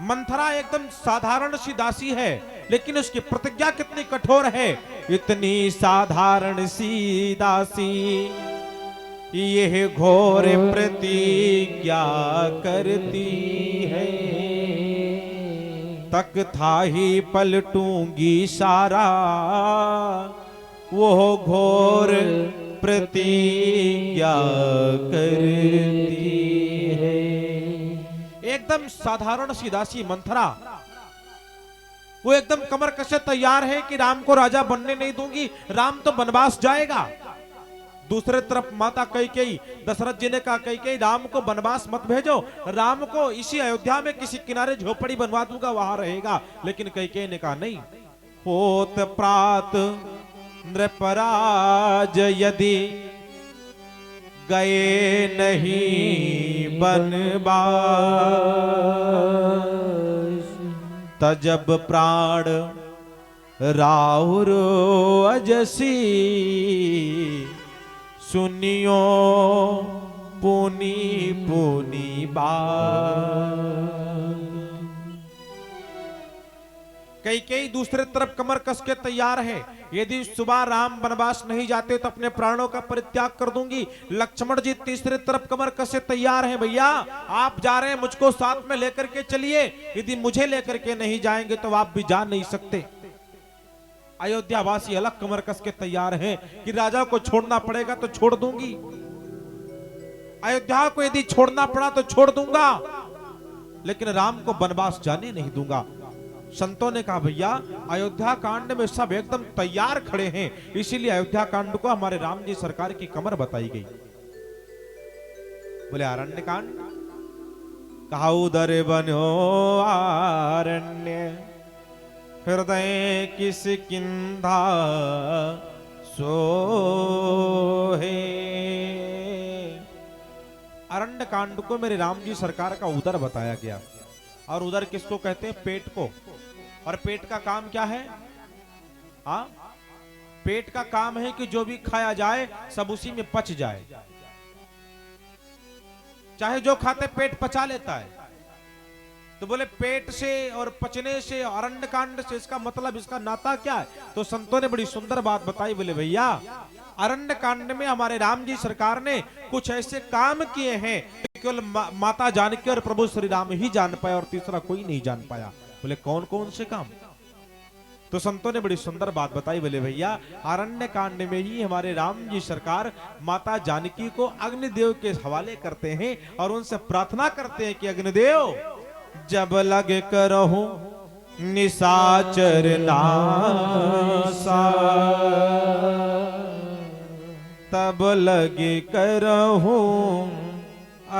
मंथरा एकदम साधारण सी दासी है, लेकिन उसकी प्रतिज्ञा कितनी कठोर है। इतनी साधारण सी दासी यह घोर प्रतिज्ञा करती है, तक था ही पलटूंगी सारा वो घोर प्रतिज्ञा करती है। एकदम साधारण सी दासी मंथरा वो एकदम कमर कसे तैयार है कि राम को राजा बनने नहीं दूंगी, राम तो वनवास जाएगा। दूसरे तरफ माता कैकेयी, दशरथ जी ने कहा कैकेयी राम को वनवास मत भेजो, राम को इसी अयोध्या में किसी किनारे झोपड़ी बनवा दूंगा, वहां रहेगा। लेकिन कैकेयी ने कहा नहीं, होत प्रात नृपराज यदि गए नहीं बनवास, तजब प्राण राहुर अजसी सुनियो पुनी पुनी बात। कई दूसरे तरफ कमर कस के तैयार है, यदि सुबह राम वनवास नहीं जाते तो अपने प्राणों का परित्याग कर दूंगी। लक्ष्मण जी तीसरे तरफ कमर कसे तैयार हैं, भैया आप जा रहे हैं मुझको साथ में लेकर के चलिए, यदि मुझे लेकर के नहीं जाएंगे तो आप भी जा नहीं सकते। अयोध्या वासी अलग कमर कस के तैयार हैं कि राजा को छोड़ना पड़ेगा तो छोड़ दूंगी, अयोध्या को यदि छोड़ना पड़ा तो छोड़ दूंगा, लेकिन राम को वनवास जाने नहीं दूंगा। संतों ने कहा भैया अयोध्या कांड में सब एकदम तैयार खड़े हैं, इसीलिए अयोध्या कांड को हमारे राम जी सरकार की कमर बताई गई। बोले अरण्य कांड कहा उदर बनो आरण्य हृदय किस किंधा सोहे। अरण्य कांड को मेरे राम जी सरकार का उदर बताया गया। और उदर किसको कहते हैं? पेट को। और पेट का काम क्या है? हाँ, पेट का काम है कि जो भी खाया जाए सब उसी में पच जाए, चाहे जो खाते पेट पचा लेता है। तो बोले पेट से और पचने से अरण्य कांड से इसका मतलब, इसका नाता क्या है? तो संतों ने बड़ी सुंदर बात बताई। बोले भैया अरण्य कांड में हमारे राम जी सरकार ने कुछ ऐसे काम किए हैं केवल माता जानकी और प्रभु श्री राम ही जान पाए और तीसरा कोई नहीं जान पाया। बोले कौन कौन से काम? तो संतों ने बड़ी सुंदर बात बताई। बोले भैया अरण्य कांड में ही हमारे राम जी सरकार माता जानकी को अग्निदेव के हवाले करते हैं और उनसे प्रार्थना करते हैं कि अग्निदेव जब लगे करहूं निशाचर नासा, तब लगे करहूं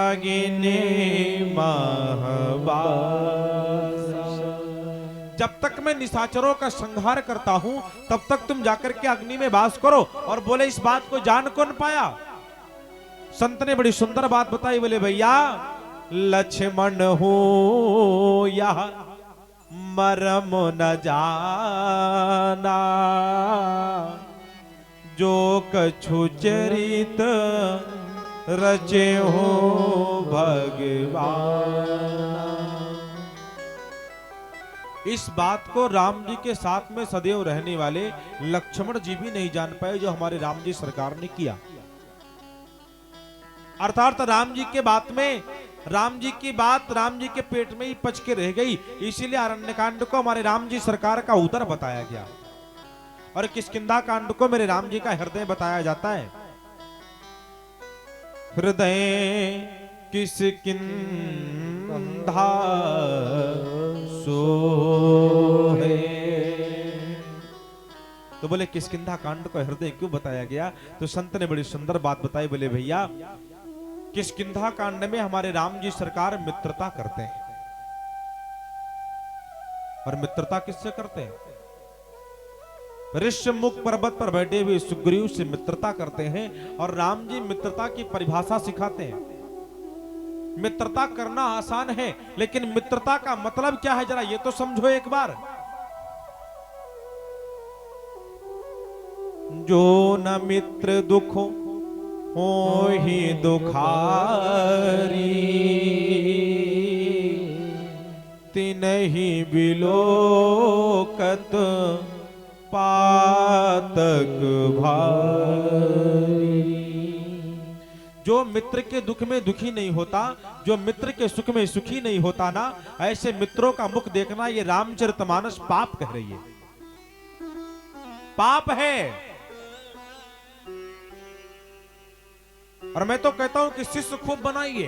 अग्नि महवासा। जब तक मैं निशाचरों का संहार करता हूं तब तक तुम जाकर के अग्नि में वास करो। और बोले इस बात को जान कौन पाया? संत ने बड़ी सुंदर बात बताई। बोले भैया लक्ष्मण हो यह मरम न जाना, जो कछु चरित रचे हो भगवान। इस बात को राम जी के साथ में सदैव रहने वाले लक्ष्मण जी भी नहीं जान पाए जो हमारे राम जी सरकार ने किया। अर्थात राम जी के बात में, राम जी की बात राम जी के पेट में ही पच के रह गई, इसीलिए अरण्यकांड को हमारे राम जी सरकार का उदर बताया गया और किष्किंधा कांड को मेरे राम जी का हृदय बताया जाता है। हृदय किष्किंधा सोहे। तो बोले किष्किंधा कांड को हृदय क्यों बताया गया? तो संत ने बड़ी सुंदर बात बताई। बोले भैया किष्किंधा कांड में हमारे राम जी सरकार मित्रता करते हैं। और मित्रता किससे करते हैं? ऋष्यमुख पर्वत पर बैठे हुए सुग्रीव से मित्रता करते हैं। और राम जी मित्रता की परिभाषा सिखाते हैं। मित्रता करना आसान है, लेकिन मित्रता का मतलब क्या है जरा ये तो समझो एक बार। जो न मित्र दुख हो ही दुखारी, तिनहि बिलोकत पातक भारी। जो मित्र के दुख में दुखी नहीं होता, जो मित्र के सुख में सुखी नहीं होता ना, ऐसे मित्रों का मुख देखना ये रामचरितमानस पाप कह रही है, पाप है। और मैं तो कहता हूं कि शिष्य खूब बनाइए,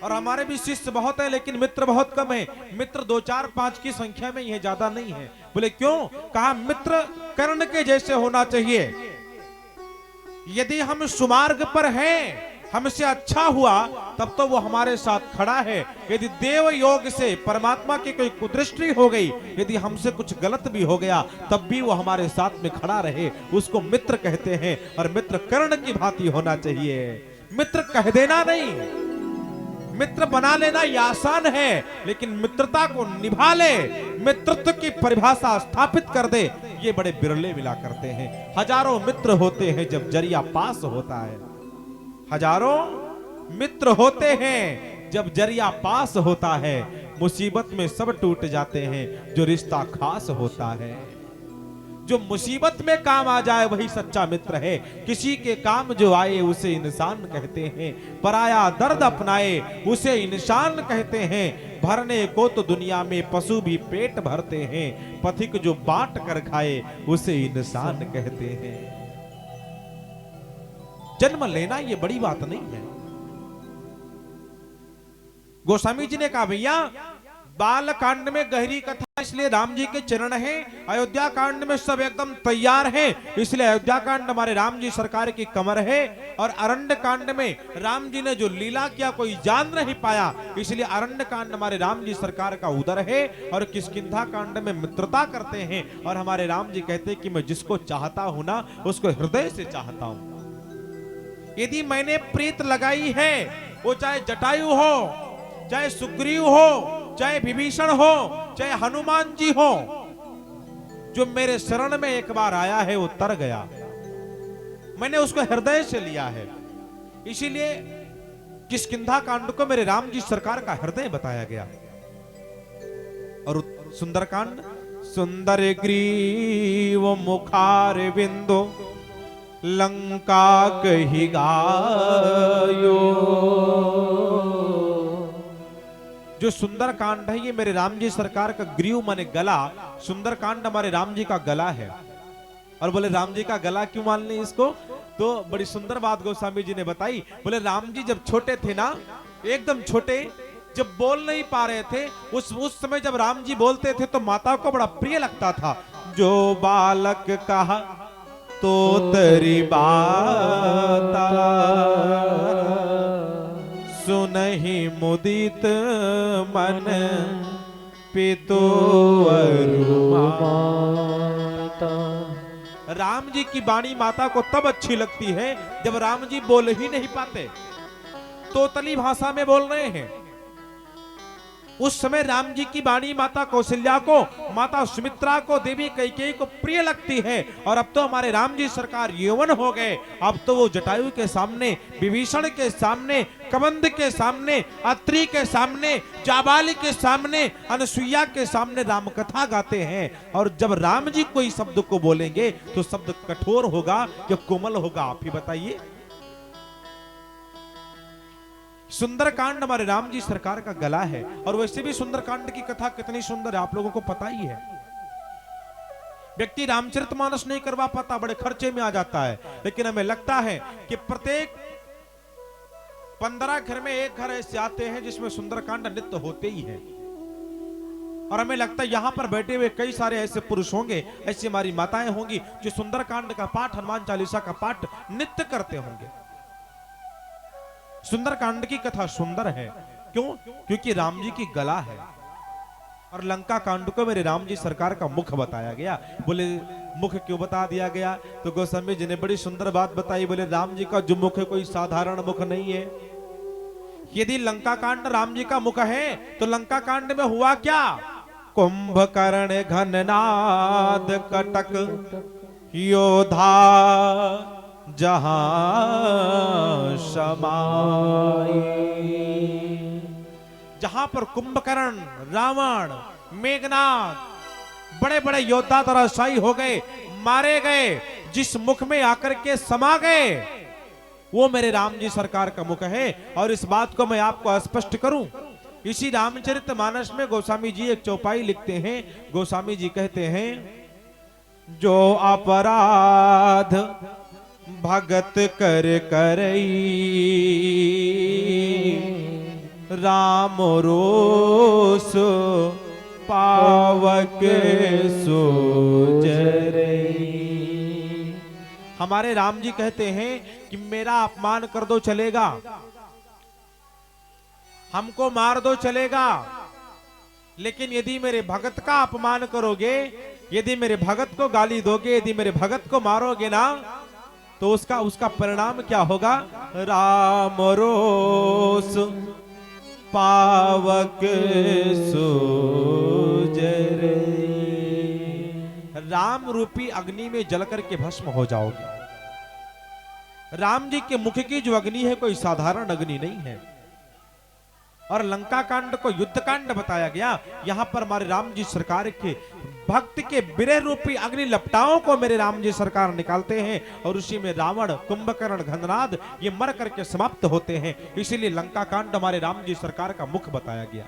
और हमारे भी शिष्य बहुत है, लेकिन मित्र बहुत कम है। मित्र 2 4 5 की संख्या में ही है, ज्यादा नहीं है। बोले क्यों? कहा मित्र कर्ण के जैसे होना चाहिए। यदि हम सुमार्ग पर हैं, हमसे अच्छा हुआ तब तो वो हमारे साथ खड़ा है। यदि देव योग से परमात्मा की कोई कुदृष्टि हो गई, यदि हमसे कुछ गलत भी हो गया, तब भी वो हमारे साथ में खड़ा रहे, उसको मित्र कहते हैं। और मित्र कर्ण की भांति होना चाहिए। मित्र कह देना नहीं, मित्र बना लेना ये आसान है, लेकिन मित्रता को निभा ले, मित्रत्व की परिभाषा स्थापित कर दे, ये बड़े बिरले मिला करते हैं। हजारों मित्र होते हैं जब जरिया पास होता है। हजारों मित्र होते हैं जब जरिया पास होता है। मुसीबत में सब टूट जाते हैं जो रिश्ता खास होता है। जो मुसीबत में काम आ जाए वही सच्चा मित्र है। किसी के काम जो आए उसे इंसान कहते हैं, पराया दर्द अपनाए उसे इंसान कहते हैं। भरने को तो दुनिया में पशु भी पेट भरते हैं, पथिक जो बांट कर खाए उसे इंसान कहते हैं। जन्म लेना ये बड़ी बात नहीं है। गोस्वामी जी ने कहा भैया बाल कांड में गहरी कथा, इसलिए राम जी के चरण हैं। अयोध्या कांड में सब एकदम तैयार हैं, इसलिए अयोध्या कांड हमारे राम जी सरकार की कमर है। और अरण्य कांड में राम जी ने जो लीला किया कोई जान नहीं पाया, इसलिए अरण्य कांड हमारे राम जी सरकार का उदर है। और किष्किंधा कांड में मित्रता करते हैं। और हमारे राम जी कहते हैं कि मैं जिसको चाहता हूं ना, उसको हृदय से चाहता हूं। यदि मैंने प्रीत लगाई है, वो चाहे जटायु हो, चाहे सुग्रीव हो, चाहे विभीषण हो, चाहे हनुमान जी हो, जो मेरे शरण में एक बार आया है वो तर गया, मैंने उसको हृदय से लिया है। इसीलिए किष्किंधा कांड को मेरे राम जी सरकार का हृदय बताया गया। और सुंदरकांड, सुंदर ग्रीव मुखार बिंदु लंका कही गायो। जो सुंदर कांड है ये मेरे राम जी सरकार का ग्रीव माने गला। सुंदर कांड हमारे राम जी का गला है। और बोले राम जी का गला क्यों मान लें इसको? तो बड़ी सुंदर बात गोस्वामी जी ने बताई। बोले राम जी जब छोटे थे ना, एकदम छोटे, जब बोल नहीं पा रहे थे, उस समय जब राम जी बोलते थे तो माता को बड़ा प्रिय लगता था। जो बालक कहा तो तेरी बाता, सुनहि मुदित मन पितो माता। राम जी की वाणी माता को तब अच्छी लगती है जब राम जी बोल ही नहीं पाते, तोतली भाषा में बोल रहे हैं। उस समय राम जी की वाणी माता कौशल्या को, माता सुमित्रा को, देवी कैकेयी को प्रिय लगती है। और अब तो हमारे राम जी सरकार यौवन हो गए। अब तो वो जटायु के सामने, विभीषण के सामने, कबंध के सामने, अत्रि के सामने, जाबाली के सामने, अनसुईया के सामने राम कथा गाते हैं। और जब राम जी कोई शब्द को बोलेंगे तो शब्द कठोर होगा या कोमल होगा, आप ही बताइए। सुंदरकांड हमारे राम जी सरकार का गला है। और वैसे भी सुंदरकांड की कथा कितनी सुंदर है आप लोगों को पता ही है। व्यक्ति रामचरितमानस नहीं करवा पाता, बड़े खर्चे में आ जाता है। लेकिन हमें लगता है कि प्रत्येक 15 घर में एक घर ऐसे आते हैं जिसमें सुंदरकांड नित्य होते ही है। और हमें लगता है यहां पर बैठे हुए कई सारे ऐसे पुरुष होंगे, ऐसी हमारी माताएं होंगी जो सुंदरकांड का पाठ, हनुमान चालीसा का पाठ नित्य करते होंगे। सुंदरकांड की कथा सुंदर है, क्यों? क्योंकि राम जी की गला है। और लंका कांड को मेरे राम जी सरकार का मुख बताया गया। बोले मुख क्यों बता दिया गया? तो गोस्वामी जी ने बड़ी सुंदर बात बताई। बोले राम जी का जो मुख है कोई साधारण मुख नहीं है। यदि लंका कांड राम जी का मुख है तो लंका कांड में हुआ क्या? कुंभकर्ण घननाद कटक योधा जहां समाये। जहां पर कुंभकर्ण, रावण, मेघनाद बड़े बड़े योद्धा धराशायी हो गए, मारे गए, जिस मुख में आकर के समा गए वो मेरे राम जी सरकार का मुख है। और इस बात को मैं आपको स्पष्ट करूं, इसी रामचरितमानस में गोस्वामी जी एक चौपाई लिखते हैं। गोस्वामी जी कहते हैं, जो अपराध भगत कर करई राम रोष पावक सोजरई। हमारे राम जी कहते हैं कि मेरा अपमान कर दो चलेगा, हमको मार दो चलेगा, लेकिन यदि मेरे भगत का अपमान करोगे, यदि मेरे भगत को गाली दोगे, यदि मेरे भगत को मारोगे ना, तो उसका परिणाम क्या होगा? राम रोष पावक सोजरे। राम रूपी अग्नि में जलकर के भस्म हो जाओगे। राम जी के मुख की जो अग्नि है कोई साधारण अग्नि नहीं है। और लंका कांड को युद्ध कांड बताया गया। यहां पर हमारे राम जी सरकार के भक्त के विरह रूपी अग्नि लपटाओं को मेरे राम जी सरकार निकालते हैं, और उसी में रावण, कुंभकर्ण, घननाद ये मर करके समाप्त होते हैं। इसीलिए लंका कांड हमारे राम जी सरकार का मुख बताया गया।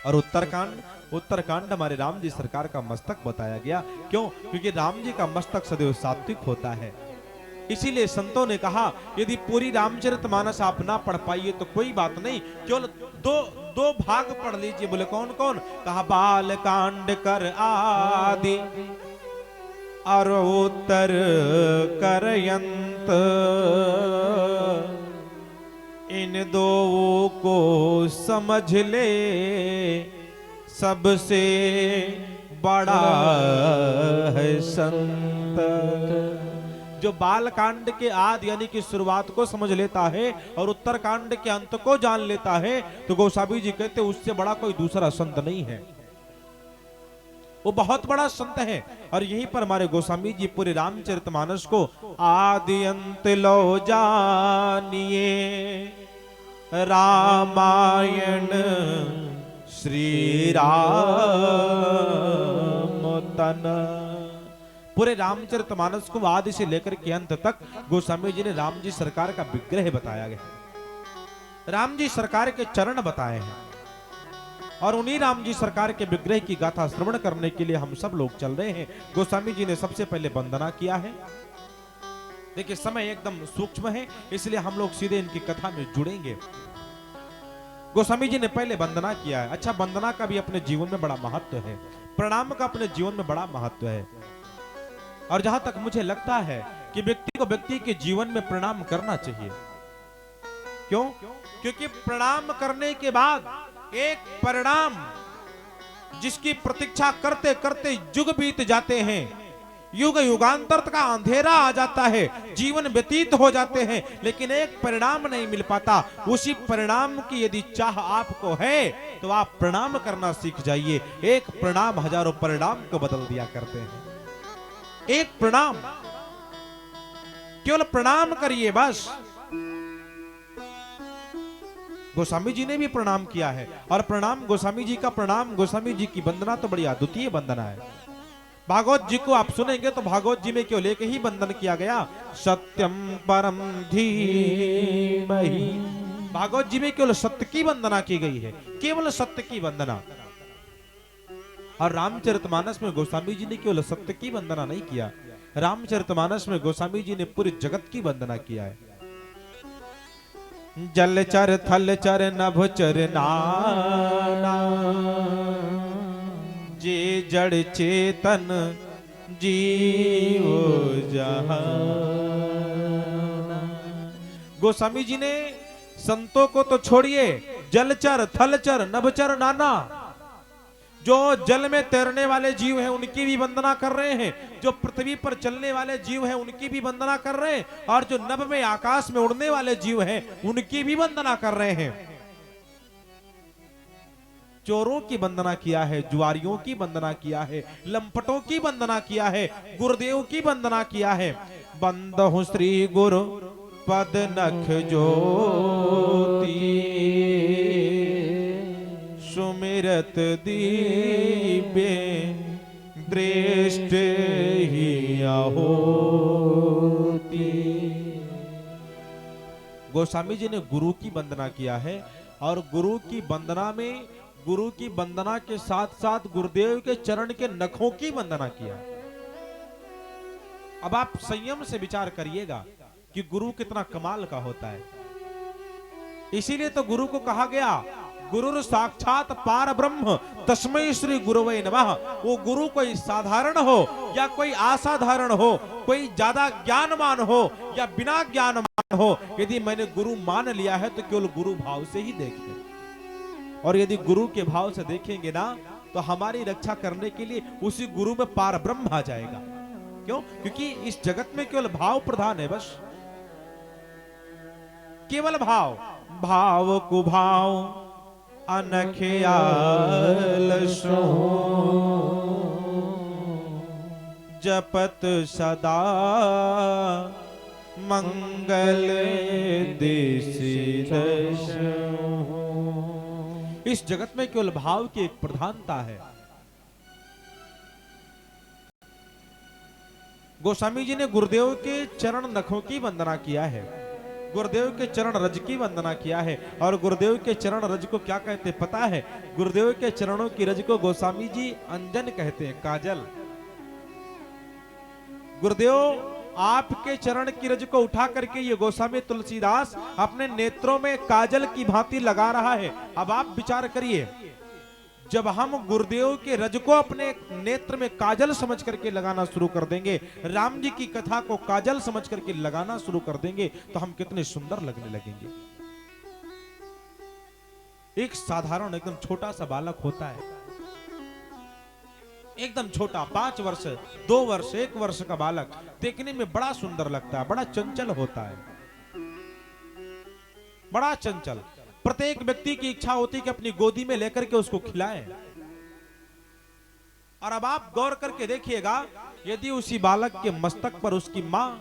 और उत्तरकांड हमारे राम जी सरकार का मस्तक बताया गया। क्यों? क्योंकि राम जी का मस्तक सदैव सात्विक होता है। इसीलिए संतों ने कहा, यदि पूरी रामचरितमानस आप ना पढ़ पाइए तो कोई बात नहीं, केवल दो भाग पढ़ लीजिए। बोले कौन कौन? कहा बाल कांड कर आदि और उत्तर करयंत, इन दो को समझ ले सबसे बड़ा है संत। जो बाल कांड के आदि यानी कि शुरुआत को समझ लेता है और उत्तर कांड के अंत को जान लेता है, तो गोस्वामी जी कहते उससे बड़ा कोई दूसरा संत नहीं है। वो बहुत बड़ा संत है। और यहीं पर हमारे गोस्वामी जी पूरे रामचरितमानस को आदि अंत लो जानिए रामायण श्री राम तन। पूरे रामचरितमानस को आदि से लेकर के अंत तक गोस्वामी जी ने राम जी सरकार का विग्रह बताया गया, राम जी सरकार के चरण बताए हैं। और उन्हीं राम जी सरकार के विग्रह की गाथा श्रवण करने के लिए हम सब लोग चल रहे हैं। गोस्वामी जी ने सबसे पहले वंदना किया है। देखिए समय एकदम सूक्ष्म है, इसलिए हम लोग सीधे इनकी कथा में जुड़ेंगे। गोस्वामी जी ने पहले वंदना किया है। अच्छा, वंदना का भी अपने जीवन में बड़ा महत्व है, प्रणाम का अपने जीवन में बड़ा महत्व है। और जहां तक मुझे लगता है कि व्यक्ति को व्यक्ति के जीवन में प्रणाम करना चाहिए। क्यों? क्योंकि प्रणाम करने के बाद एक परिणाम जिसकी प्रतीक्षा करते करते युग बीत जाते हैं, युग युगांतर का अंधेरा आ जाता है, जीवन व्यतीत हो जाते हैं, लेकिन एक परिणाम नहीं मिल पाता। उसी परिणाम की यदि चाह आपको है तो आप प्रणाम करना सीख जाइए। एक प्रणाम हजारों परिणाम को बदल दिया करते हैं। एक प्रणाम, केवल प्रणाम करिए बस। गोस्वामी जी ने भी प्रणाम किया है, और प्रणाम गोस्वामी जी का प्रणाम, गोस्वामी जी की वंदना तो बड़ी अद्वितीय वंदना है। भागवत जी को आप सुनेंगे तो भागवत जी में केवल एक ही वंदन किया गया, सत्यम परम धीमहि। भागवत जी में केवल सत्य की वंदना की गई है, केवल सत्य की वंदना। और रामचरितमानस में गोस्वामी जी ने केवल सत्य की वंदना नहीं किया, रामचरितमानस में गोस्वामी जी ने पूरे जगत की वंदना किया है। जलचर थलचर नभचर नाना, जे जड़ चेतन जीव जहाना। गोस्वामी जी ने संतों को तो छोड़िए, जलचर थलचर नभचर नाना, जो जल में तैरने वाले जीव हैं उनकी भी वंदना कर रहे हैं, जो पृथ्वी पर चलने वाले जीव हैं उनकी भी वंदना कर रहे हैं, और जो नभ में आकाश में उड़ने वाले जीव हैं उनकी भी वंदना कर रहे हैं। चोरों की वंदना किया है, जुआरियों की वंदना किया है, लंपटों की वंदना किया है, गुरुदेव की वंदना किया है। बंदहु श्री गुरु पद नख ज्योति, सुमिरत दीपे दृष्ट ही होती। गोस्वामी जी ने गुरु की वंदना किया है, और गुरु की वंदना में गुरु की वंदना के साथ साथ गुरुदेव के चरण के नखों की वंदना किया। अब आप संयम से विचार करिएगा कि गुरु कितना कमाल का होता है। इसीलिए तो गुरु को कहा गया गुरुर साक्षात पार ब्रह्म तस्मै श्री गुरुवे नमः। वो गुरु कोई साधारण हो या कोई असाधारण हो, कोई ज्यादा ज्ञानवान हो या बिना ज्ञानवान हो, यदि मैंने गुरु मान लिया है तो केवल गुरु भाव से ही देखें। और यदि गुरु के भाव से देखेंगे ना तो हमारी रक्षा करने के लिए उसी गुरु में पार ब्रह्म आ जाएगा। क्यों? क्योंकि इस जगत में केवल भाव प्रधान है, बस केवल भाव। भाव कुभाव अनखयाल सो, जपत सदा मंगल दिशि दशो। इस जगत में केवल भाव की एक प्रधानता है। गोस्वामी जी ने गुरुदेव के चरण नखों की वंदना किया है, गुरुदेव के चरण रज की वंदना किया है। और गुरुदेव के चरण रज को क्या कहते पता है? गुरुदेव के चरणों की रज को गोस्वामी जी अंजन कहते हैं, काजल। गुरुदेव आपके चरण की रज को उठा करके ये गोस्वामी तुलसीदास अपने नेत्रों में काजल की भांति लगा रहा है। अब आप विचार करिए, जब हम गुरुदेव के रज को अपने नेत्र में काजल समझ करके लगाना शुरू कर देंगे, राम जी की कथा को काजल समझ करके लगाना शुरू कर देंगे, तो हम कितने सुंदर लगने लगेंगे। एक साधारण एकदम छोटा सा बालक होता है, एकदम छोटा, 5 वर्ष 2 वर्ष 1 वर्ष का बालक देखने में बड़ा सुंदर लगता है, बड़ा चंचल होता है, बड़ा चंचल। प्रत्येक व्यक्ति की इच्छा होती है कि अपनी गोदी में लेकर के उसको खिलाएं। और अब आप गौर करके देखिएगा, यदि उसी बालक के मस्तक पर उसकी मां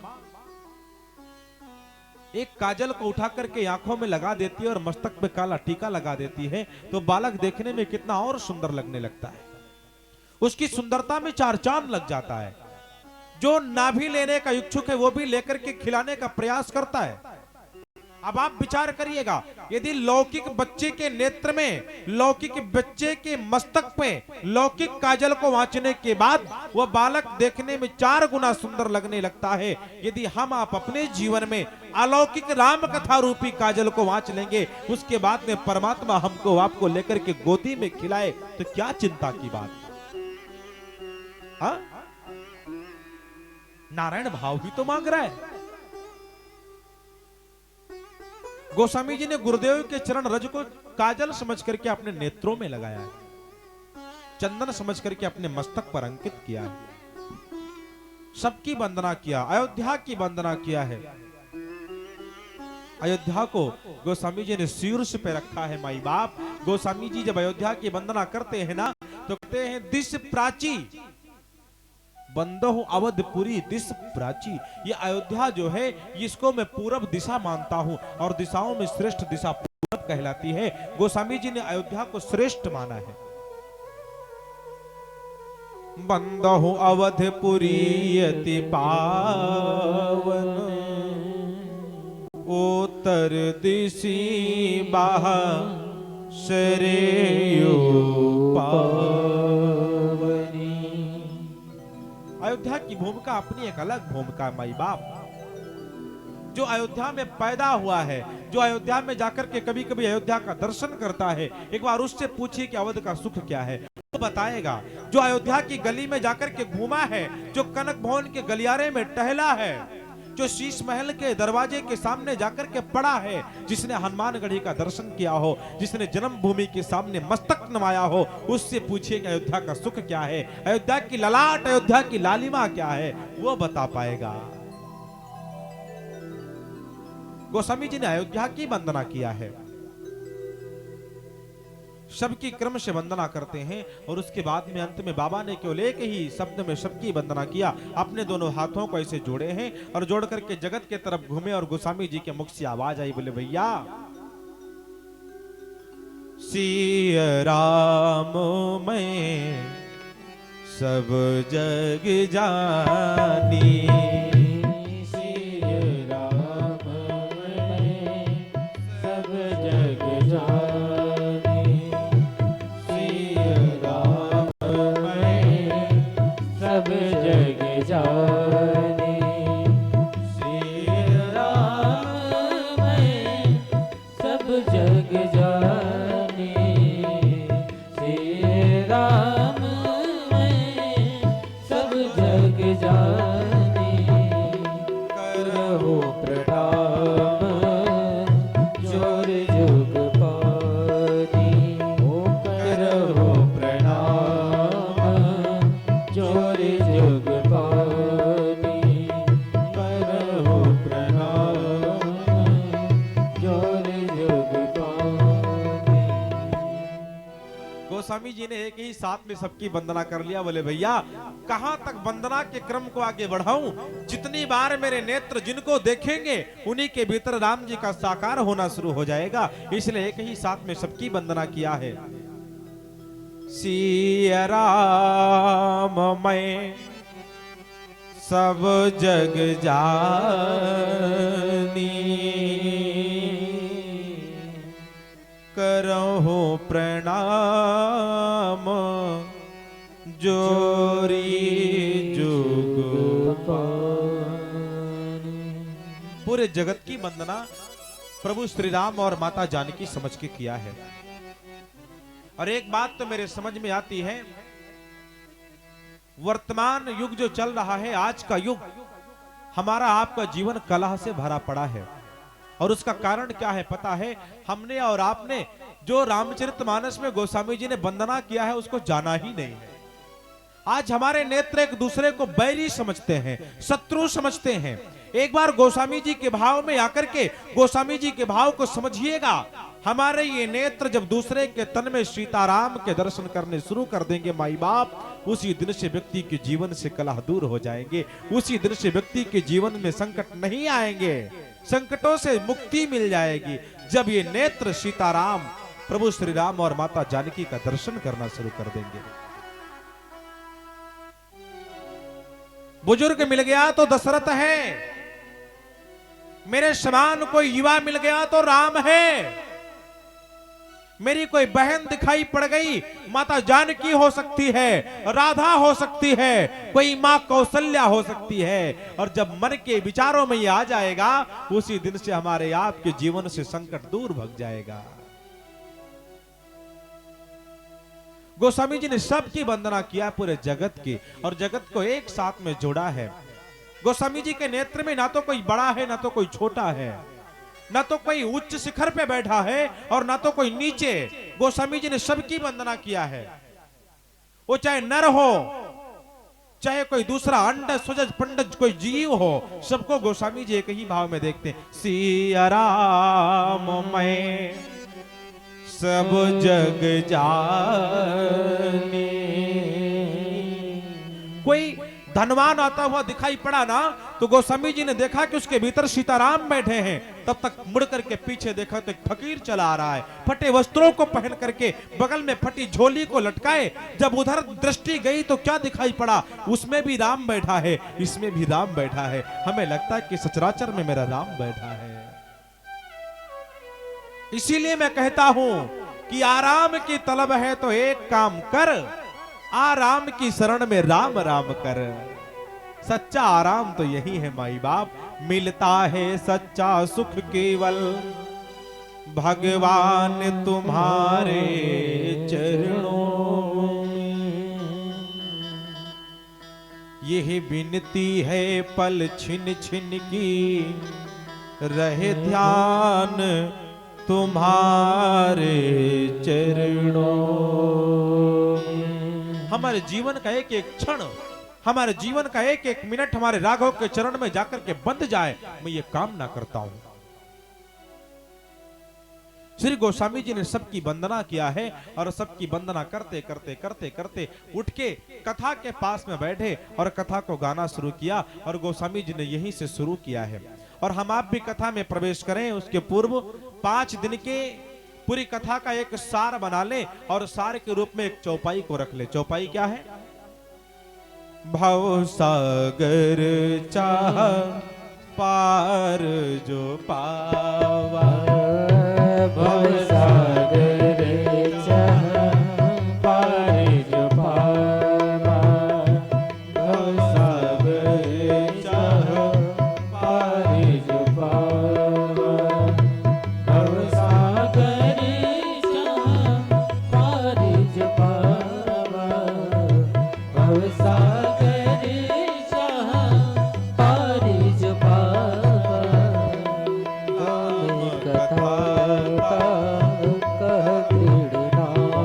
एक काजल को उठा करके आंखों में लगा देती है और मस्तक पे काला टीका लगा देती है, तो बालक देखने में कितना और सुंदर लगने लगता है। उसकी सुंदरता में 4 चांद लग जाता है। जो नाभि लेने का इच्छुक है वो भी लेकर के खिलाने का प्रयास करता है। अब आप विचार करिएगा, यदि लौकिक बच्चे के नेत्र में, लौकिक बच्चे के मस्तक पे लौकिक काजल को वांचने के बाद वह बालक देखने में 4 गुना सुंदर लगने लगता है, यदि हम आप अपने जीवन में अलौकिक राम कथा रूपी काजल को वांच लेंगे, उसके बाद में परमात्मा हमको आपको लेकर के गोदी में खिलाए, तो क्या चिंता की बात। हाँ, नारायण भाव ही तो मांग रहा है। गोस्वामी जी ने गुरुदेव के चरण रज को काजल समझ करके अपने नेत्रों में लगाया है, चंदन समझ करके अपने मस्तक पर अंकित किया है, सबकी वंदना किया, अयोध्या की वंदना किया है। अयोध्या को गोस्वामी जी ने शीर्ष पे रखा है। माई बाप, गोस्वामी जी जब अयोध्या की वंदना करते हैं ना, तो कहते हैं दिस प्राची बंदहु अवधपुरी दिस प्राची। ये अयोध्या जो है, इसको मैं पूरब दिशा मानता हूं, और दिशाओं में श्रेष्ठ दिशा पूरब कहलाती है। गोस्वामी जी ने अयोध्या को श्रेष्ठ माना है। बंदहु अवधपुरी अति पावन, उत्तर दिशि बाहा शरेयो पावनी। अयोध्या की भूमिका अपनी एक अलग भूमिका। माई बाप, जो अयोध्या में पैदा हुआ है, जो अयोध्या में जाकर के कभी कभी अयोध्या का दर्शन करता है, एक बार उससे पूछिए कि अवध का सुख क्या है, तो बताएगा। जो अयोध्या की गली में जाकर के घूमा है, जो कनक भवन के गलियारे में टहला है, जो शीश महल के दरवाजे के सामने जाकर के पड़ा है, जिसने हनुमानगढ़ी का दर्शन किया हो, जिसने जन्मभूमि के सामने मस्तक नवाया हो, उससे पूछिए कि अयोध्या का सुख क्या है, अयोध्या की ललाट, अयोध्या की लालिमा क्या है, वो बता पाएगा। गोस्वामी जी ने अयोध्या की वंदना किया है, सबकी क्रम से वंदना करते हैं, और उसके बाद में अंत में बाबा ने केवल एक ही शब्द में सबकी वंदना किया। अपने दोनों हाथों को ऐसे जोड़े हैं और जोड़ करके जगत के तरफ घूमे, और गोस्वामी जी के मुख से आवाज आई, बोले भैया सिया राम मैं सब जग जानी, गोस्वामी जी ने एक ही साथ में सबकी वंदना कर लिया। बोले भैया कहां तक वंदना के क्रम को आगे बढ़ाऊं, जितनी बार मेरे नेत्र जिनको देखेंगे उन्हीं के भीतर राम जी का साकार होना शुरू हो जाएगा, इसलिए एक ही साथ में सबकी वंदना किया है। सिया राम मैं सब जग जानी, करहु प्रणाम जोरी जुग पानी। पूरे जगत की वंदना प्रभु श्री राम और माता जानकी समझ के किया है। और एक बात तो मेरे समझ में आती है, वर्तमान युग जो चल रहा है, आज का युग, हमारा आपका जीवन कलह से भरा पड़ा है। और उसका कारण क्या है पता है? हमने और आपने जो रामचरितमानस में गोस्वामी जी ने वंदना किया है उसको जाना ही नहीं है। आज हमारे नेत्र एक दूसरे को बैरी समझते हैं, शत्रु समझते हैं। एक बार गोस्वामी जी के भाव में आकर के गोस्वामी जी के भाव को समझिएगा। हमारे ये नेत्र जब दूसरे के तन में सीताराम के दर्शन करने शुरू कर देंगे माई बाप, उसी दिन से व्यक्ति के जीवन से कलह दूर हो जाएंगे, उसी दिन से व्यक्ति के जीवन में संकट नहीं आएंगे, संकटों से मुक्ति मिल जाएगी। जब ये नेत्र सीताराम प्रभु श्री राम और माता जानकी का दर्शन करना शुरू कर देंगे। बुजुर्ग मिल गया तो दशरथ है, मेरे समान कोई युवा मिल गया तो राम है, मेरी कोई बहन दिखाई पड़ गई माता जानकी हो सकती है, राधा हो सकती है, कोई मां कौशल्या हो सकती है। और जब मन के विचारों में ये आ जाएगा, उसी दिन से हमारे आपके जीवन से संकट दूर भग जाएगा। गोस्वामी जी ने सबकी वंदना किया पूरे जगत की, और जगत को एक साथ में जोड़ा है। गोस्वामी जी के नेत्र में ना तो कोई बड़ा है ना तो कोई छोटा है, ना तो कोई उच्च शिखर पे बैठा है और ना तो कोई नीचे। गोस्वामी जी ने सबकी वंदना किया है, वो चाहे नर हो चाहे कोई दूसरा अंड सुजज पंडज कोई जीव हो, सबको गोस्वामी जी एक ही भाव में देखते हैं। सिया राम मैं सब जग जानी। कोई धनवान आता हुआ दिखाई पड़ा ना, तो गोस्वामी जी ने देखा कि उसके भीतर सीताराम बैठे हैं। तब तक मुड़ करके पीछे देखा तो एक फकीर चला आ रहा है, फटे वस्त्रों को पहन करके, बगल में फटी झोली को लटकाए। जब उधर दृष्टि गई तो क्या दिखाई पड़ा? उसमें भी राम बैठा है, इसमें भी राम बैठा है। हमें लगता है कि सचराचर में मेरा राम बैठा है। इसीलिए मैं कहता हूं कि आराम की तलब है तो एक काम कर, आराम की शरण में राम राम कर। सच्चा आराम तो यही है माई बाप, मिलता है सच्चा सुख केवल भगवान तुम्हारे चरणों में। यही विनती है पल छिन छिन की, रहे ध्यान तुम्हारे चरणों। हमारे जीवन का एक एक क्षण, हमारे जीवन का एक एक मिनट हमारे राघव के चरण में जाकर के बंध जाए, मैं ये कामना करता हूं। श्री गोस्वामी जी ने सबकी वंदना किया है और सबकी वंदना करते करते करते करते उठ के कथा के पास में बैठे और कथा को गाना शुरू किया। और गोस्वामी जी ने यहीं से शुरू किया है और हम आप भी कथा में प्रवेश करें उसके पूर्व 5 दिन के पूरी कथा का एक सार बना ले और सार के रूप में एक चौपाई को रख ले। चौपाई क्या है? भव सागर चाह पार जो पावा, भव सागर चाह पार जो पावा, भव सागर चाह पार जो पावा, भव सागर चाह पार जो पावा, भव सागर चाह पार जो पावा। कथा कह दृढ़ नावन,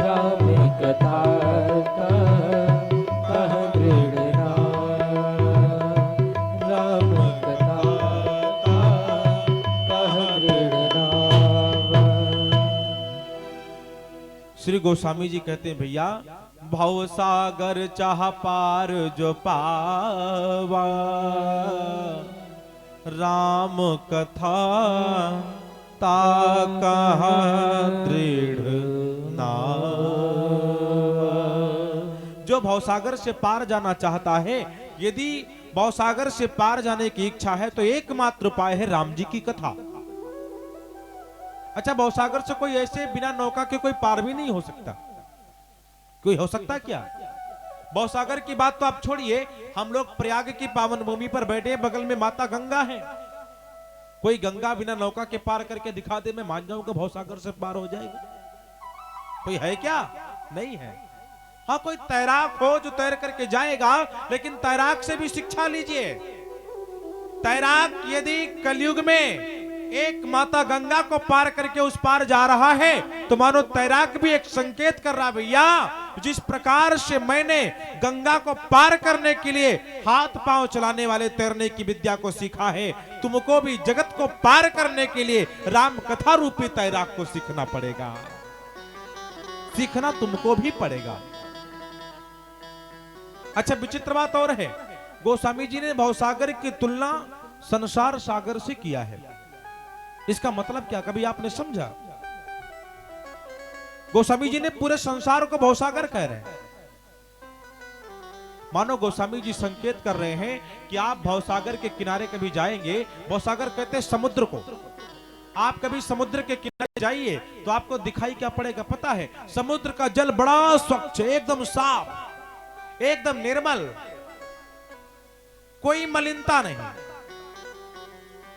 राम कथा कह दृढ़ नावन, राम कथा कह दृढ़ नावन। श्री गोस्वामी जी कहते हैं भैया, भव सागर चाह पार जो पावा, राम कथा ता कहा दृढ़ नावा। जो भवसागर से पार जाना चाहता है, यदि भवसागर से पार जाने की इच्छा है तो एकमात्र उपाय है राम जी की कथा। अच्छा, भवसागर से कोई ऐसे बिना नौका के कोई पार भी नहीं हो सकता? कोई हो सकता क्या? भवसागर की बात तो आप छोड़िए, हम लोग प्रयाग की पावन भूमि पर बैठे, बगल में माता गंगा है। कोई गंगा बिना नौका के पार करके दिखा दे, मैं मान जाऊंगा भवसागर से पार हो जाएगा। कोई है क्या? नहीं है। हाँ, कोई तैराक हो जो तैर करके जाएगा, लेकिन तैराक से भी शिक्षा लीजिए। तैराक यदि कलयुग में एक माता गंगा को पार करके उस पार जा रहा है, तो मानो तैराक भी एक संकेत कर रहा, भैया जिस प्रकार से मैंने गंगा को पार करने के लिए हाथ पांव चलाने वाले तैरने की विद्या को सीखा है, तुमको भी जगत को पार करने के लिए राम कथा रूपी तैराक को सीखना पड़ेगा। सीखना तुमको भी पड़ेगा। अच्छा, विचित्र बात और है, गोस्वामी जी ने भवसागर की तुलना संसार सागर से किया है। इसका मतलब क्या, कभी आपने समझा? गोस्वामी जी ने पूरे संसार को भवसागर कह रहे हैं। मानो गोस्वामी जी संकेत कर रहे हैं कि आप भवसागर के किनारे कभी जाएंगे, भवसागर कहते हैं समुद्र को। आप कभी समुद्र के किनारे जाइए तो आपको दिखाई क्या पड़ेगा पता है? समुद्र का जल बड़ा स्वच्छ, एकदम साफ, एकदम निर्मल, कोई मलिनता नहीं।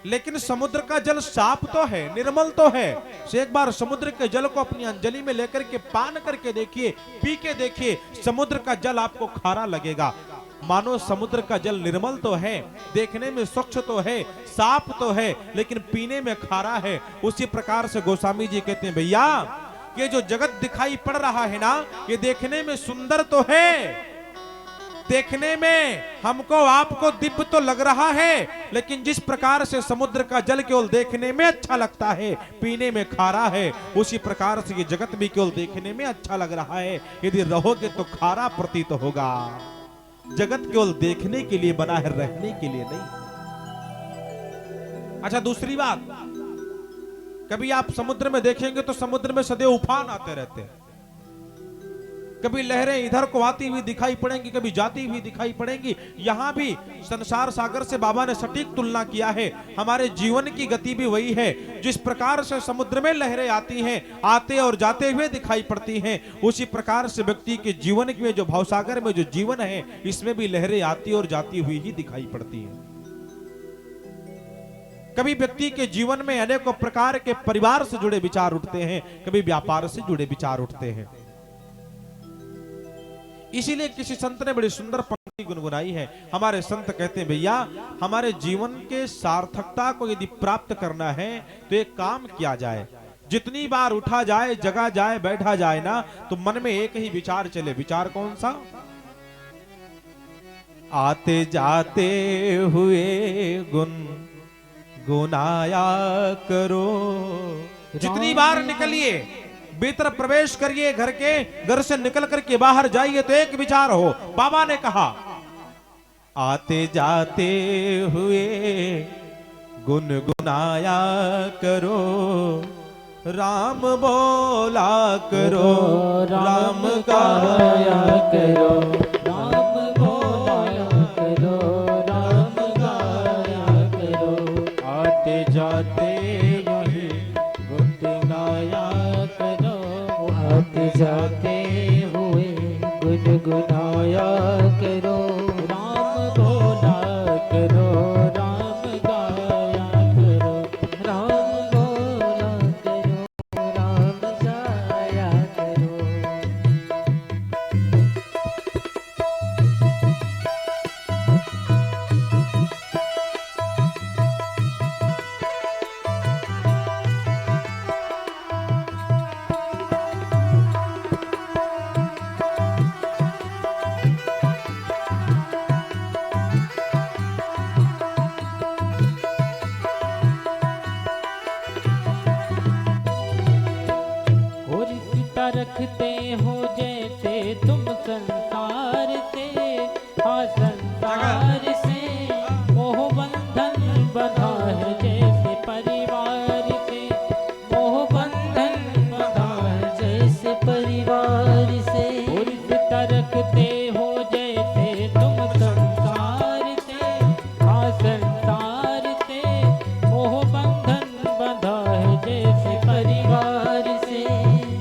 लेकिन समुद्र का जल साफ तो है, निर्मल तो है। से एक बार समुद्र के जल को अपनी अंजलि में लेकर के पान करके देखिए, पी के देखिए, समुद्र का जल आपको खारा लगेगा। मानो समुद्र का जल निर्मल तो है, देखने में स्वच्छ तो है, साफ तो है, लेकिन पीने में खारा है। उसी प्रकार से गोस्वामी जी कहते हैं, भैया ये जो जगत दिखाई पड़ रहा है ना, ये देखने में सुंदर तो है, देखने में हमको आपको दिव्य तो लग रहा है, लेकिन जिस प्रकार से समुद्र का जल केवल देखने में अच्छा लगता है, पीने में खारा है, उसी प्रकार से ये जगत भी केवल देखने में अच्छा लग रहा है, यदि रहोगे तो खारा प्रतीत होगा। जगत केवल देखने के लिए बना है, रहने के लिए नहीं। अच्छा, दूसरी बात, कभी आप समुद्र में देखेंगे तो समुद्र में सदैव उफान आते रहते हैं। कभी लहरें इधर को आती हुई दिखाई पड़ेंगी, कभी जाती हुई दिखाई पड़ेंगी। यहाँ भी संसार सागर से बाबा ने सटीक तुलना किया है। हमारे जीवन की गति भी वही है। जिस प्रकार से समुद्र में लहरें आती हैं, आते और जाते हुए दिखाई पड़ती हैं, उसी प्रकार से व्यक्ति के जीवन में जो भावसागर में जो जीवन है, इसमें भी लहरें आती और जाती हुई ही दिखाई पड़ती हैं। कभी व्यक्ति के जीवन में अनेकों प्रकार के परिवार से जुड़े विचार उठते हैं, कभी व्यापार से जुड़े विचार उठते हैं। इसीलिए किसी संत ने बड़ी सुंदर पंक्ति गुनगुनाई है। हमारे संत कहते हैं, भैया हमारे जीवन के सार्थकता को यदि प्राप्त करना है तो एक काम किया जाए। जितनी बार उठा जाए, जगा जाए, बैठा जाए ना, तो मन में एक ही विचार चले। विचार कौन सा? आते जाते हुए गुनाया करो। जितनी बार निकलिए, भीतर प्रवेश करिए, घर से निकल करके बाहर जाइए, तो एक विचार हो। बाबा ने कहा, आते जाते हुए गुनगुनाया करो, राम बोला करो, राम गाया करो, राम बोला करो, राम गाया करो। आते जाते यही गुनगुनाया करो, आते जाते हुए गुनगुनाया करो, राम बोला करो, राम गाया करो। राम बोला करो, राम गाया करो। और रिश्ता रखते हो जैसे तुम संसार से, हाँ संसार से मोह बंधन बंधा है जैसे परिवार से, मोह बंधन बंधा है जैसे परिवार से। और रिश्ता रखते हो जैसे तुम संसार से, हाँ संसार से मोह बंधन बंधा है जैसे परिवार से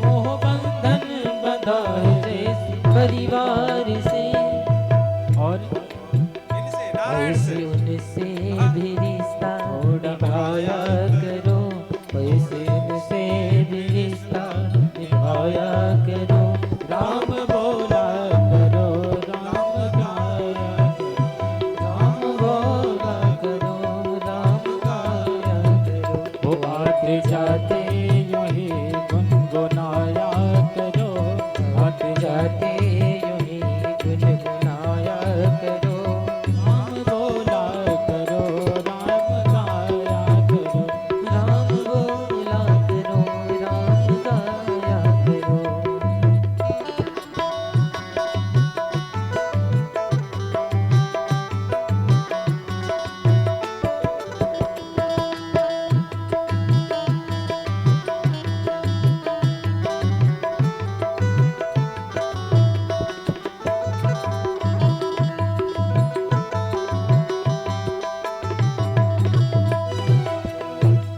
मोह बंधन बंधा है जैसे परिवार से। और ऐसे उनसे भी रिश्ता निभाया करो, ऐसे उनसे भी रिश्ता निभाया करो। राम बोला करो, राम गाया करो, राम बोला करो, राम गाया करो। वो आते जाते यूं ही गुनगुनाया करो, आते जाते यूं ही गुनगुनाया करो, राम बोला करो, राम गाया करो। राम बोला करो, राम गाया करो।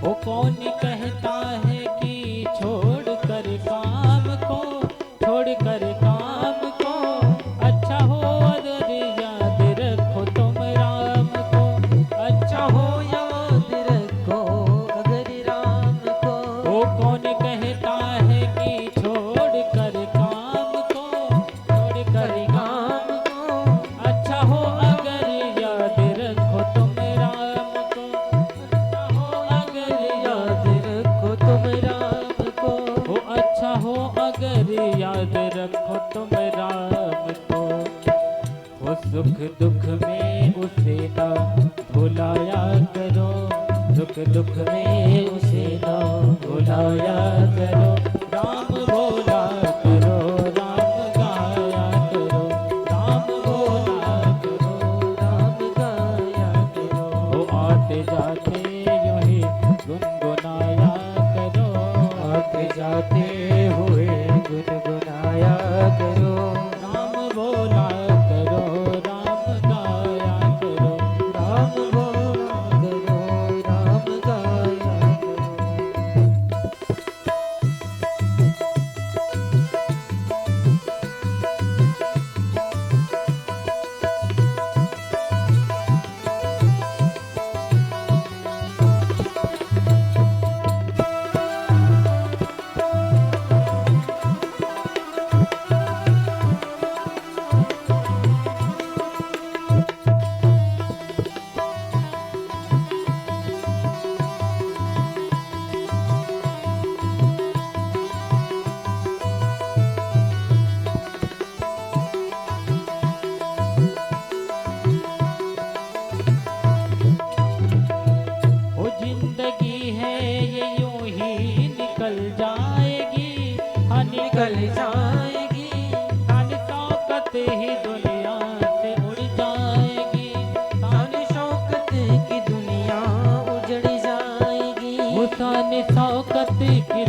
वो कौन कहता है कि छोड़ कर काम को, छोड़ कर काम को, अच्छा हो अगर याद रखो तुम राम को, अच्छा हो याद रखो अगर राम को। वो कौन कहता है कि छोड़ कर काम को, छोड़ कर काम को, अच्छा हो अगर याद रखो तुम राम को, अच्छा हो अगर याद रखो तुम राम को। वो अच्छा हो अगर याद रखो तुम राम को। वो सुख दुख में उसे ना भुलाया करो, सुख दुख में उसे ना भुलाया करो। राम बोला करो, राम गाया करो, राम बोला करो, राम गाया करो। वो आते जाते यूं ही गुनगुनाया करो, आते जाते हुए गुनगुनाया करो,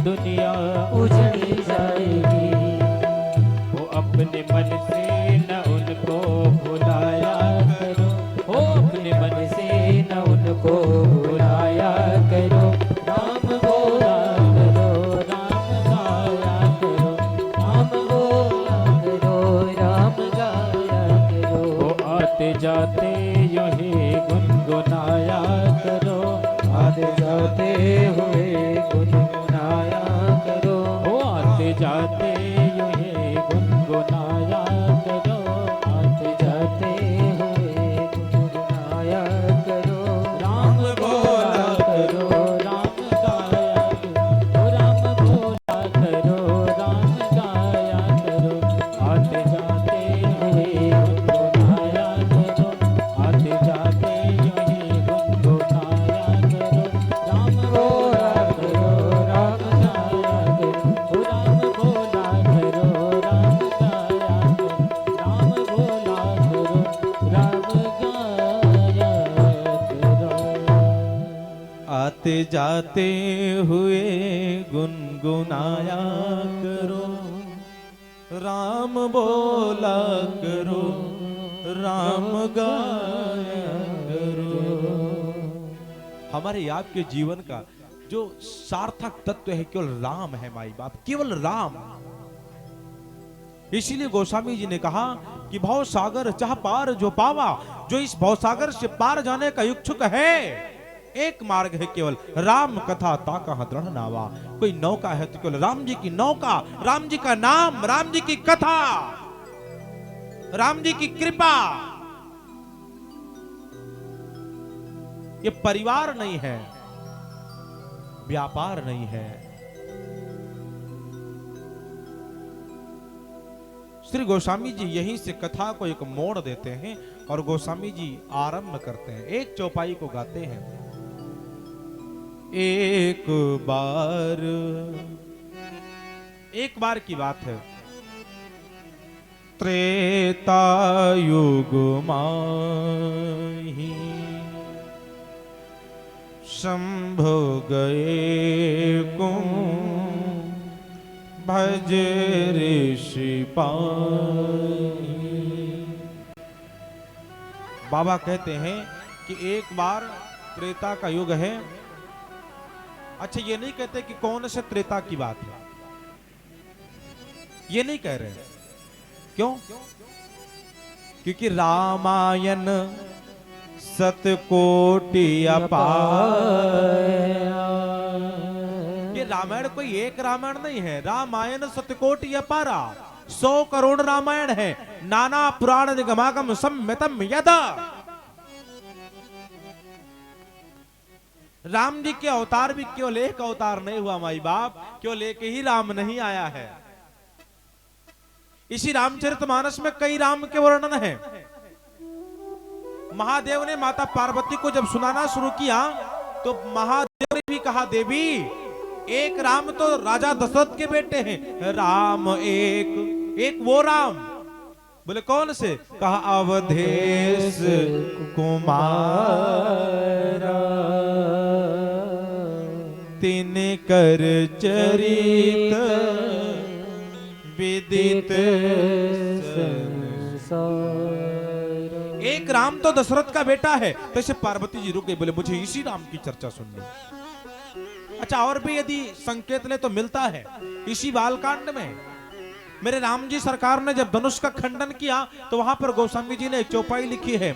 दुनिया उजड़ जाएगी। वो अपने मन से न उनको भुलाया करो, वो अपने मन से न उनको भुलाया करो। राम बोला करो, राम गाया करो, राम बोला करो, राम गाया करो। वो आते जाते यूं ही गुनगुनाया करो, आते जाते हुए गुनगुनाया करो। वो आते जाते यूं ही गुनगुनाया करो, आते जाते हुए गुनगुनाया करो। राम बोला करो, राम गाया करो, राम बोला करो, राम गाया करो। आते जाते हुए गुनगुनाया करो, आते जाते यूं ही गुनगुनाया करो। राम बोला करो, राम गाया करो, राम बोला करो, राम गाया करो। राम बोला करो, राम गाया करो। आते जाते हुए गुनगुनाया करो, राम बोला करो, राम गाया करो। हमारे आपके जीवन का जो सार्थक तत्व है केवल राम है माई बाप, केवल राम। इसीलिए गोस्वामी जी ने कहा कि भव सागर चाह पार जो पावा, जो इस भव सागर से पार जाने का इच्छुक है, एक मार्ग है केवल राम कथा ताका दृढ़ नावा। कोई नौका है तो केवल राम जी की नौका, राम जी का नाम, राम जी की कथा, राम जी की कृपा। ये परिवार नहीं है, व्यापार नहीं है। श्री गोस्वामी जी यहीं से कथा को एक मोड़ देते हैं और गोस्वामी जी आरंभ करते हैं, एक चौपाई को गाते हैं। एक बार की बात है, त्रेता युग माही शंभु गए कुं भज ऋषि पाई। बाबा कहते हैं कि एक बार त्रेता का युग है। अच्छा, ये नहीं कहते कि कौन से त्रेता की बात है, ये नहीं कह रहे। क्यों? क्योंकि रामायण सतकोटि अपार। ये रामायण कोई एक रामायण नहीं है, रामायण सतकोटि अपारा, 100 करोड़ रामायण है। नाना पुराण निगमागम सम्मितम यदा। राम जी के अवतार भी केवल एक अवतार नहीं हुआ माई बाप, केवल एक ही राम नहीं आया है। इसी रामचरितमानस में कई राम के वर्णन है। महादेव ने माता पार्वती को जब सुनाना शुरू किया तो महादेव ने भी कहा, देवी एक राम तो राजा दशरथ के बेटे हैं, राम एक वो राम। बोले कौन से? कहा अवधेश कुमार, तिन कर चरित विदित एक राम तो दशरथ का बेटा है। तो इसे पार्वती जी रुक गए, बोले मुझे इसी राम की चर्चा सुननी। अच्छा, और भी यदि संकेत ले तो मिलता है इसी बालकांड में। मेरे राम जी सरकार ने जब धनुष का खंडन किया तो वहां पर गोस्वामी जी ने एक चौपाई लिखी है,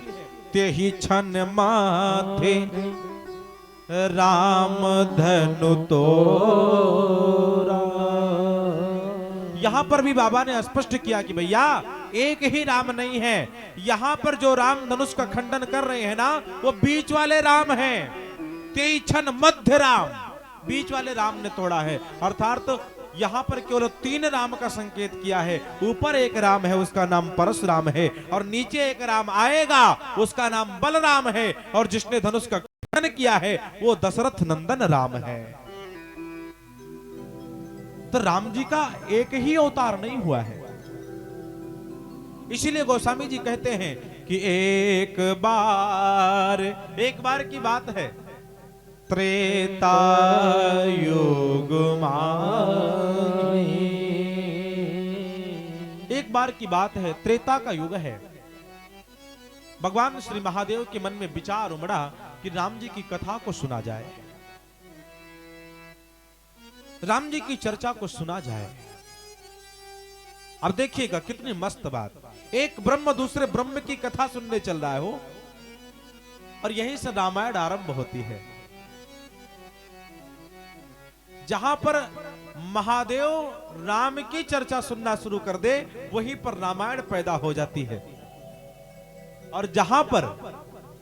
ते ही छन माथे राम धनु तोरा। यहां पर भी बाबा ने स्पष्ट किया कि भैया एक ही राम नहीं है, यहां पर जो राम धनुष का खंडन कर रहे हैं ना, वो बीच वाले राम हैं। ते छन मध्य राम, बीच वाले राम ने तोड़ा है। अर्थात यहां पर केवल 3 राम का संकेत किया है। ऊपर एक राम है, उसका नाम परशुराम है, और नीचे एक राम आएगा, उसका नाम बलराम है, और जिसने धनुष का खंडन किया है वो दशरथ नंदन राम है। तो राम जी का एक ही अवतार नहीं हुआ है। इसीलिए गोस्वामी जी कहते हैं कि एक बार की बात है। त्रेता युग माही। एक बार की बात है, त्रेता का युग है। भगवान श्री महादेव के मन में विचार उमड़ा कि राम जी की कथा को सुना जाए, राम जी की चर्चा को सुना जाए। अब देखिएगा कितनी मस्त बात, एक ब्रह्म दूसरे ब्रह्म की कथा सुनने चल रहा है हो, और यहीं से रामायण आरंभ होती है। जहां पर महादेव राम की चर्चा सुनना शुरू कर दे, वहीं पर रामायण पैदा हो जाती है। और जहां पर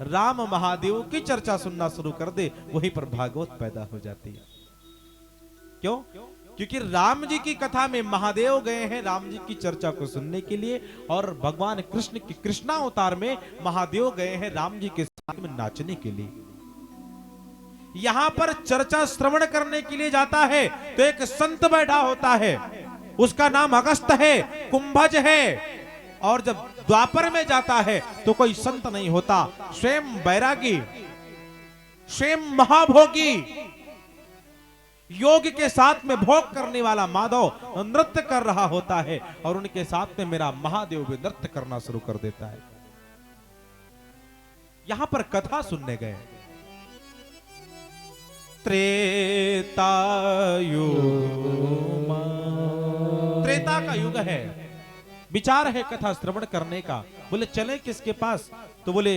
राम महादेव की चर्चा सुनना शुरू कर दे, वहीं पर भागवत पैदा हो जाती है। क्यों? क्योंकि राम जी की कथा में महादेव गए हैं राम जी की चर्चा को सुनने के लिए, और भगवान कृष्ण की कृष्णावतार में महादेव गए हैं राम जी के साथ में नाचने के लिए। यहां पर चर्चा श्रवण करने के लिए जाता है तो एक संत बैठा होता है, उसका नाम अगस्त है, कुंभज है। और जब द्वापर में जाता है तो कोई संत नहीं होता, स्वयं बैरागी, स्वयं महाभोगी, योग के साथ में भोग करने वाला माधव नृत्य कर रहा होता है, और उनके साथ में मेरा महादेव भी नृत्य करना शुरू कर देता है। यहां पर कथा सुनने गए। त्रेता युग, त्रेता का युग है, विचार है कथा श्रवण करने का। बोले चले किसके पास? तो बोले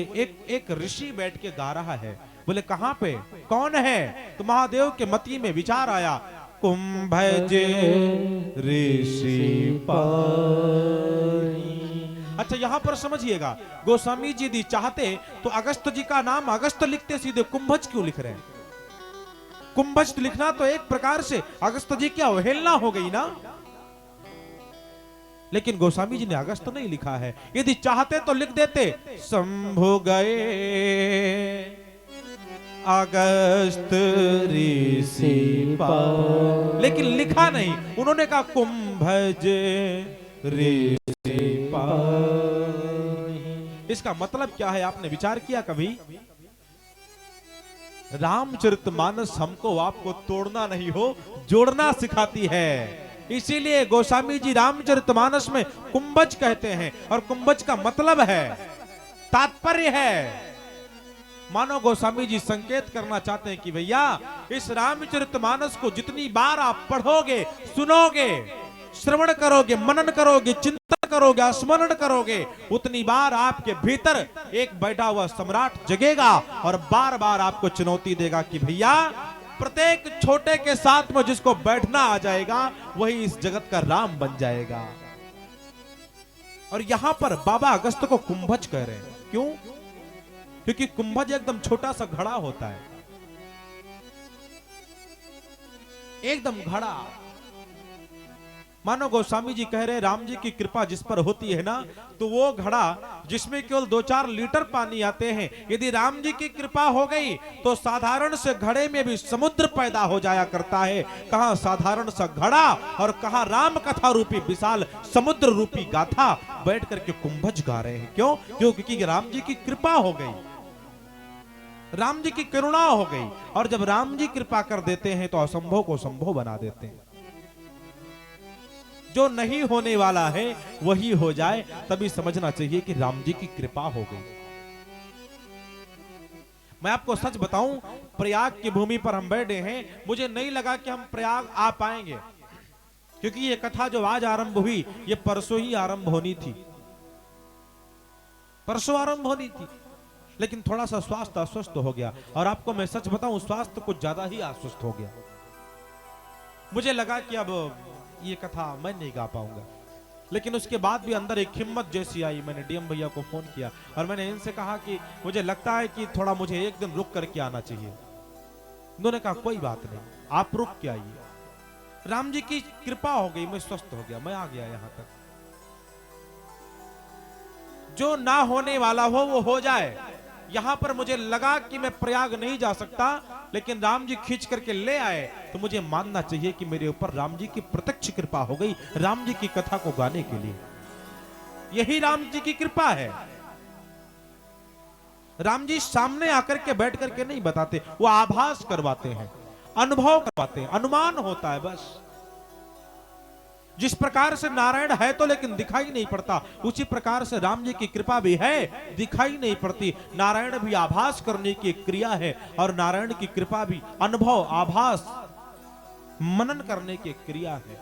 एक ऋषि बैठ के गा रहा है। बोले कहां पे, कौन है? तो महादेव के मति में विचार आया, कुंभज ऋषि पानी। अच्छा यहां पर समझिएगा, गोस्वामी जी यदि चाहते तो अगस्त जी का नाम अगस्त लिखते, सीधे कुंभज क्यों लिख रहे हैं? कुंभज लिखना तो एक प्रकार से अगस्त जी की अवहेलना हो गई ना। लेकिन गोस्वामी जी ने अगस्त नहीं लिखा है, यदि चाहते तो लिख देते शंभु गए अगस्त ऋषि पानी, लेकिन लिखा नहीं, उन्होंने कहा कुंभज ऋषि पानी। इसका मतलब क्या है, आपने विचार किया कभी? रामचरितमानस हमको आपको तोड़ना नहीं हो, जोड़ना सिखाती है। इसीलिए गोस्वामी जी रामचरितमानस में कुंभज कहते हैं, और कुंभज का मतलब है, तात्पर्य है। मानो गोस्वामी जी संकेत करना चाहते हैं कि भैया इस रामचरितमानस को जितनी बार आप पढ़ोगे, सुनोगे, श्रवण करोगे, मनन करोगे, चिंतन करोगे, स्मरण करोगे, उतनी बार आपके भीतर एक बैठा हुआ सम्राट जगेगा और बार बार आपको चुनौती देगा कि भैया प्रत्येक छोटे के साथ में जिसको बैठना आ जाएगा वही इस जगत का राम बन जाएगा। और यहां पर बाबा अगस्त को कुंभज कह रहे हैं। क्यों? क्योंकि कुंभज एकदम छोटा सा घड़ा होता है, एकदम घड़ा। मानो गोस्वामी जी कह रहे राम जी की कृपा जिस पर होती है ना, तो वो घड़ा जिसमें केवल 2-4 लीटर पानी आते हैं, यदि राम जी की कृपा हो गई तो साधारण से घड़े में भी समुद्र पैदा हो जाया करता है। कहां साधारण सा घड़ा और कहां राम कथा रूपी विशाल समुद्र रूपी गाथा बैठ करके कुंभज गा रहे हैं। क्यों? क्योंकि राम जी की कृपा हो गई, राम जी की करुणा हो गई। और जब राम जी कृपा कर देते हैं तो असंभव को संभव बना देते हैं। जो नहीं होने वाला है वही हो जाए, तभी समझना चाहिए कि राम जी की कृपा हो गई। मैं आपको सच बताऊं, प्रयाग की भूमि पर हम बैठे हैं, मुझे नहीं लगा कि हम प्रयाग आ पाएंगे, क्योंकि ये कथा जो आज आरंभ हुई ये परसों ही आरंभ होनी थी, परसों आरंभ होनी थी। लेकिन थोड़ा सा स्वास्थ्य अस्वस्थ हो गया, और आपको मैं सच बताऊं स्वास्थ्य कुछ ज्यादा ही अस्वस्थ हो गया। मुझे लगा कि अब ये कथा मैं नहीं गा पाऊंगा, लेकिन उसके बाद भी अंदर एक हिम्मत जैसी आई। मैंने डीएम भैया को फोन किया और मैंने इनसे कहा कि मुझे लगता है कि थोड़ा मुझे एक दिन रुक करके आना चाहिए। उन्होंने कहा कोई बात नहीं, आप रुक के आइए। राम जी की कृपा हो गई, मैं स्वस्थ हो गया, मैं आ गया यहां तक। जो ना होने वाला हो वो हो जाए। यहां पर मुझे लगा कि मैं प्रयाग नहीं जा सकता, लेकिन राम जी खींच करके ले आए, तो मुझे मानना चाहिए कि मेरे ऊपर राम जी की प्रत्यक्ष कृपा हो गई राम जी की कथा को गाने के लिए। यही राम जी की कृपा है। राम जी सामने आकर के बैठ करके नहीं बताते, वो आभास करवाते हैं, अनुभव करवाते हैं, अनुमान होता है बस। जिस प्रकार से नारायण है तो लेकिन दिखाई नहीं पड़ता, उसी प्रकार से राम जी की कृपा भी है, दिखाई नहीं पड़ती। नारायण भी आभास करने की एक क्रिया है और नारायण की कृपा भी अनुभव, आभास, मनन करने की एक क्रिया है।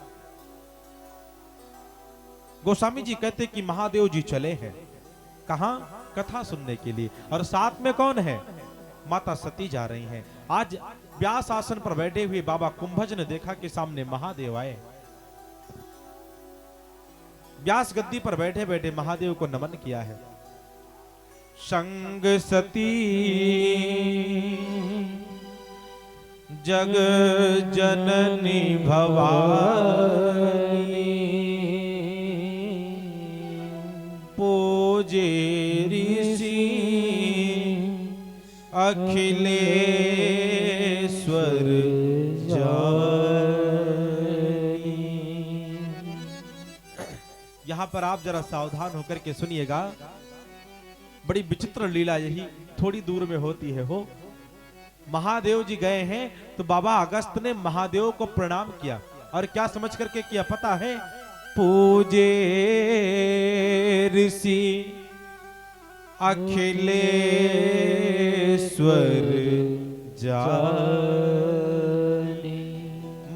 गोस्वामी जी कहते कि महादेव जी चले हैं कहां? कथा सुनने के लिए, और साथ में कौन है? माता सती जा रही हैं। आज व्यास आसन पर बैठे हुए बाबा कुंभज ने देखा कि सामने महादेव आए। व्यास गद्दी पर बैठे बैठे महादेव को नमन किया है। संग सती जग जननी भवानी, पूजे ऋषि अखिलेश्वर जानी। यहां पर आप जरा सावधान होकर के सुनिएगा, बड़ी विचित्र लीला यही थोड़ी दूर में होती है। हो महादेव जी गए हैं तो बाबा अगस्त ने महादेव को प्रणाम किया, और क्या समझ करके किया पता है? पूजे ऋषि अखिलेश्वर जानी।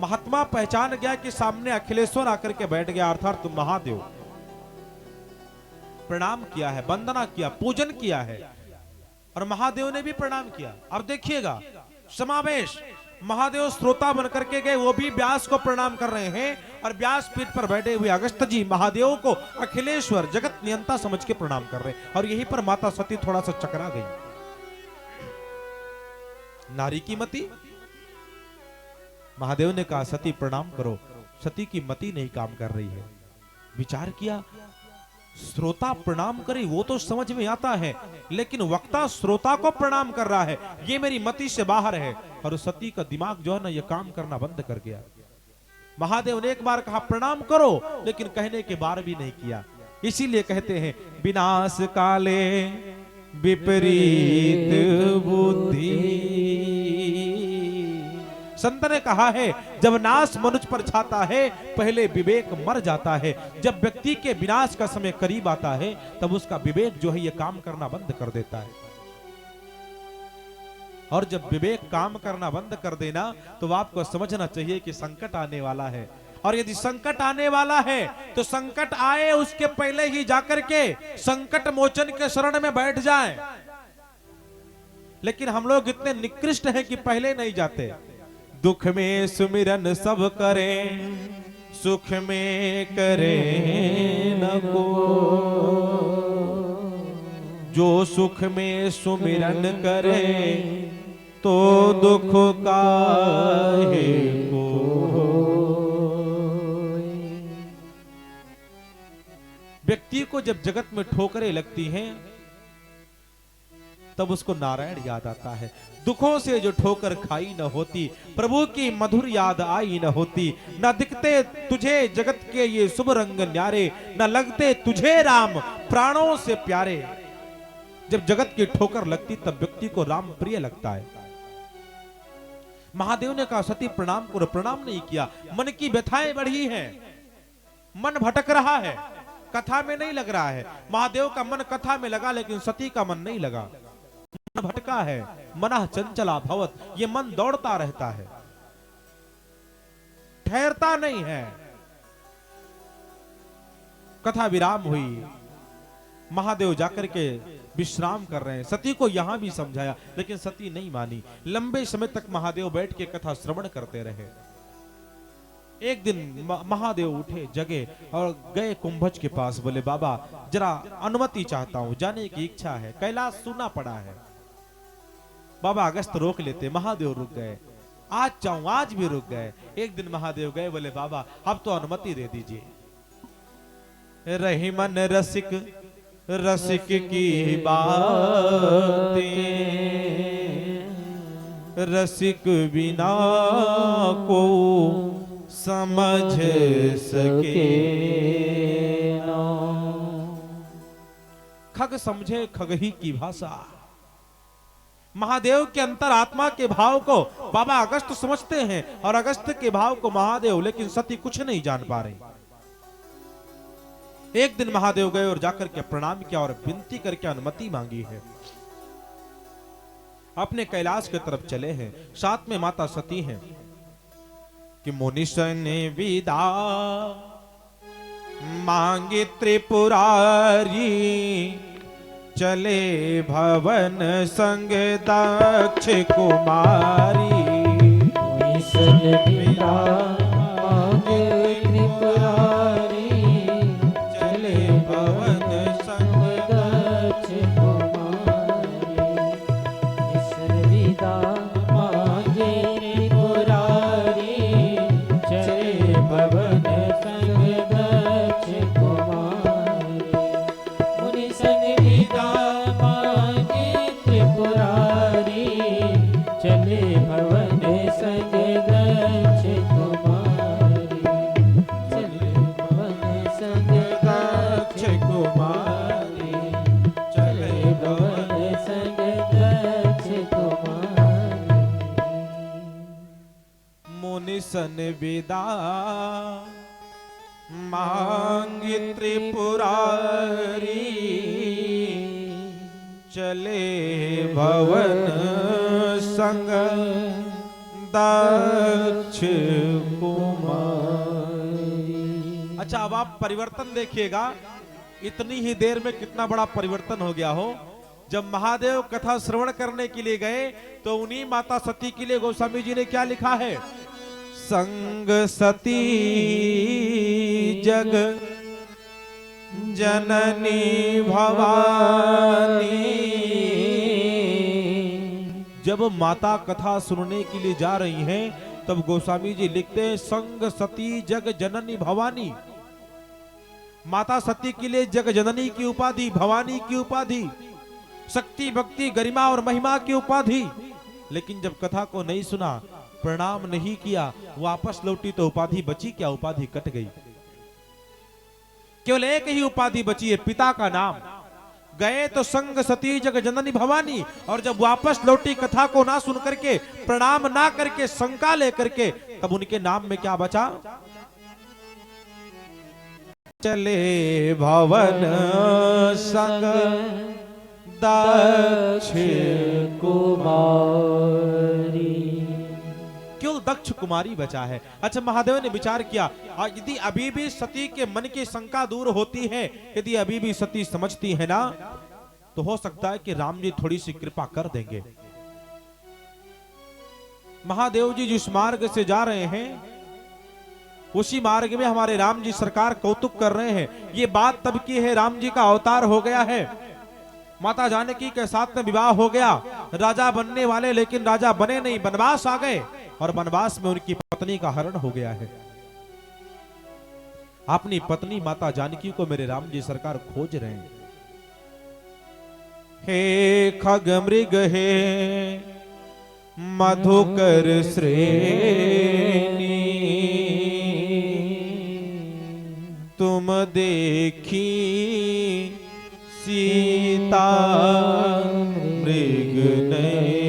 महात्मा पहचान गया कि सामने अखिलेश्वर आकर के बैठ गया, अर्थात तुम महादेव। प्रणाम किया है, वंदना किया, पूजन किया है, और महादेव ने भी प्रणाम किया। अब देखिएगा समावेश, महादेव श्रोता बनकर के गए, वो भी व्यास को प्रणाम कर रहे हैं, और व्यास पीठ पर बैठे हुए अगस्त जी महादेव को अखिलेश्वर जगत नियंता समझ के प्रणाम कर रहे हैं। और यहीं पर माता सती थोड़ा सा चकरा गई। नारी की मति, महादेव ने कहा सती प्रणाम करो। सती की मति नहीं काम कर रही है। विचार किया, श्रोता प्रणाम करे वो तो समझ में आता है, लेकिन वक्ता श्रोता को प्रणाम कर रहा है, ये मेरी मति से बाहर है। और सती का दिमाग जो है ना, ये काम करना बंद कर गया। महादेव ने एक बार कहा प्रणाम करो, लेकिन कहने के बार भी नहीं किया। इसीलिए कहते हैं विनाश काले विपरीत बुद्धि। संत ने कहा है जब नाश मनुष्य पर छाता है, पहले विवेक मर जाता है। जब व्यक्ति के विनाश का समय करीब आता है, तब उसका विवेक जो है ये काम करना बंद कर देता है। और जब विवेक काम करना बंद कर देना, तो आपको समझना चाहिए कि संकट आने वाला है। और यदि संकट आने वाला है तो संकट आए उसके पहले ही जाकर के संकट मोचन के शरण में बैठ जाएं। लेकिन हम लोग इतने निकृष्ट हैं कि पहले नहीं जाते। दुख में सुमिरन सब करें, सुख में करें न को। जो सुख में सुमिरन करे, तो दुख काहे को। व्यक्ति को जब जगत में ठोकरें लगती हैं, तब उसको नारायण याद आता है। दुखों से जो ठोकर खाई न होती, प्रभु की मधुर याद आई न होती। न दिखते तुझे जगत के ये शुभ रंग न्यारे, न लगते तुझे राम प्राणों से प्यारे। जब जगत की ठोकर लगती तब व्यक्ति को राम प्रिय लगता है। महादेव ने कहा सती प्रणाम करो। प्रणाम नहीं किया। मन की व्यथाएं बढ़ी हैं, मन भटक रहा है, कथा में नहीं लग रहा है। महादेव का मन कथा में लगा, लेकिन सती का मन नहीं लगा। मन भटका है, मनः चंचला भवत। ये मन दौड़ता रहता है, ठहरता नहीं है। कथा विराम हुई, महादेव जाकर के विश्राम कर रहे हैं। सती को यहां भी समझाया, लेकिन सती नहीं मानी। लंबे समय तक महादेव बैठ के कथा श्रवण करते रहे। एक दिन महादेव उठे, जगे और गए कुंभज के पास। बोले बाबा जरा अनुमति चाहता हूं, जाने की इच्छा है, कैलाश सुना पड़ा है। बाबा अगस्त रोक लेते, महादेव रुक गए। आज चाहूं, आज भी रुक गए। एक दिन महादेव गए, बोले बाबा अब तो अनुमति दे दीजिए। रही मन रसिक रसिक की बातें, रसिक बिना को समझ सके ना। खग समझे खग ही की भाषा, महादेव के अंतर आत्मा के भाव को बाबा अगस्त समझते हैं और अगस्त के भाव को महादेव, लेकिन सती कुछ नहीं जान पा रही। एक दिन महादेव गए और जाकर के प्रणाम किया और विनती करके अनुमति मांगी है। अपने कैलाश की तरफ चले हैं, साथ में माता सती हैं कि मुनिशन विदा मांगे त्रिपुरारी, चले भवन संग दक्ष कुमारी। मुनिशन विदा मांगे त्रिपुरारी, चले भवन संग दक्ष कुमारी। मुनिशन विदा मांगे त्रिपुरारी, चले भवन संग दक्ष कुमारी। मुनिसन विदा मांगे त्रिपुरारी, चले भवन संग दक्ष कुमारी। चले भवन संग दक्ष कुमारी, चले भवन भवन संग दक्ष कुमारी। मुनिसन विदा मांगे त्रिपुरारी, चले भवन संग दक्ष कुमारी। अच्छा, अब आप परिवर्तन देखिएगा, इतनी ही देर में कितना बड़ा परिवर्तन हो गया हो। जब महादेव कथा श्रवण करने के लिए गए तो उन्हीं माता सती के लिए गोस्वामी जी ने क्या लिखा है? संग सती जग जननी भवानी। जब माता कथा सुनने के लिए जा रही हैं तब गोस्वामी जी लिखते हैं संग सती जग जननी भवानी। माता सती के लिए जग जननी की उपाधि, भवानी की उपाधि, शक्ति भक्ति गरिमा और महिमा की उपाधि। लेकिन जब कथा को नहीं सुना, प्रणाम नहीं किया, वापस लौटी तो उपाधि बची क्या? उपाधि कट गई। केवल एक ही उपाधि बची है, पिता का नाम। गए तो संग सती जग जननी भवानी, और जब वापस लौटी कथा को ना सुन करके, प्रणाम ना करके, शंका लेकर के, तब उनके नाम में क्या बचा? चले भवन संग दक्ष कुमारी। केवल दक्ष कुमारी बचा है। अच्छा, महादेव ने विचार किया, यदि अभी भी सती के मन की शंका दूर होती है, यदि अभी भी सती समझती है ना, तो हो सकता है कि राम जी थोड़ी सी कृपा कर देंगे। महादेव जी जिस मार्ग से जा रहे हैं उसी मार्ग में हमारे राम जी सरकार कौतुक कर रहे हैं। ये बात तब की है, राम जी का अवतार हो गया है, माता जानकी के साथ में विवाह हो गया, राजा बनने वाले, लेकिन राजा बने नहीं, वनवास आ गए, और वनवास में उनकी पत्नी का हरण हो गया है। अपनी पत्नी माता जानकी को मेरे राम जी सरकार खोज रहे हैं। हे खग मृग हे मधुकर श्रेणी, तुम देखी सीता मृग नयनी।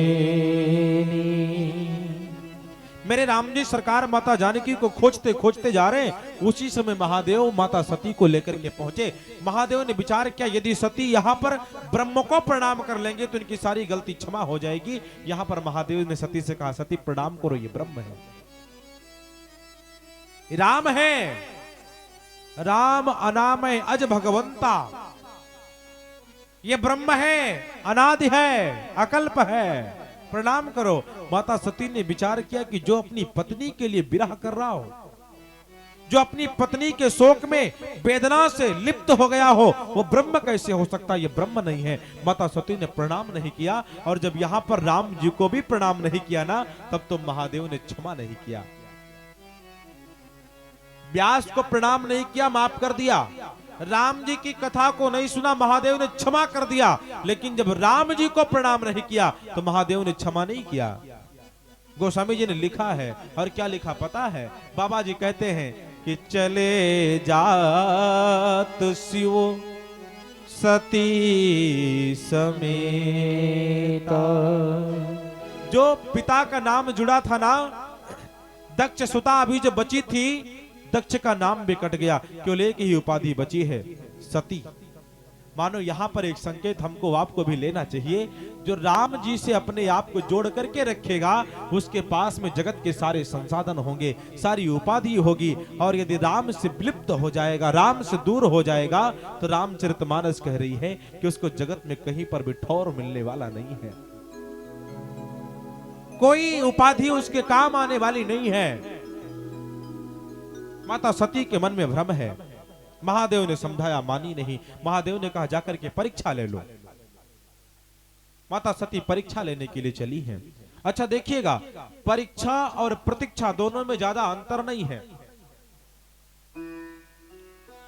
मेरे राम जी सरकार माता जानकी को खोजते खोजते जा रहे हैं। उसी समय महादेव माता सती को लेकर के पहुंचे। महादेव ने विचार किया, यदि सती यहाँ पर ब्रह्म को प्रणाम कर लेंगे तो इनकी सारी गलती क्षमा हो जाएगी। यहाँ पर महादेव ने सती से कहा, सती प्रणाम करो, ये ब्रह्म है, राम है, राम अनामय अज भगवंता, ये ब्रह्म है, अनादि है, अकल्प है, प्रणाम करो। माता सती ने विचार किया कि जो अपनी पत्नी के लिए विरह कर रहा हो, जो अपनी पत्नी के शोक में वेदना से लिप्त हो गया हो, वो ब्रह्म कैसे हो सकता? ये ब्रह्म नहीं है। माता सती ने प्रणाम नहीं किया, और जब यहां पर राम जी को भी प्रणाम नहीं किया ना, तब तो महादेव ने क्षमा नहीं किया। व्यास को प्रणाम नहीं किया, माफ कर दिया। राम जी की कथा को नहीं सुना, महादेव ने क्षमा कर दिया। लेकिन जब राम जी को प्रणाम नहीं किया तो महादेव ने क्षमा नहीं किया। गोस्वामी जी ने लिखा है, और क्या लिखा पता है? बाबा जी कहते हैं कि चले जात शिव सती समेता। जो पिता का नाम जुड़ा था ना, दक्ष सुता अभी जो बची थी, दक्ष का नाम भी कट गया, केवल एक ही उपाधि बची है, सती। मानो यहां पर एक संकेत हमको आपको भी लेना चाहिए, जो राम जी से अपने आप को जोड़ करके रखेगा, उसके पास में जगत के सारे संसाधन होंगे, सारी उपाधि होगी। और यदि राम से विलुप्त हो जाएगा, राम से दूर हो जाएगा, तो रामचरितमानस कह रही है कि उसको जगत में कहीं पर भी ठौर मिलने वाला नहीं है, कोई उपाधि उसके काम आने वाली नहीं है। माता सती के मन में भ्रम है। महादेव ने समझाया, मानी नहीं। महादेव ने कहा जाकर के परीक्षा ले लो। माता सती परीक्षा लेने के लिए चली हैं। अच्छा देखिएगा, परीक्षा और प्रतीक्षा दोनों में ज्यादा अंतर नहीं है।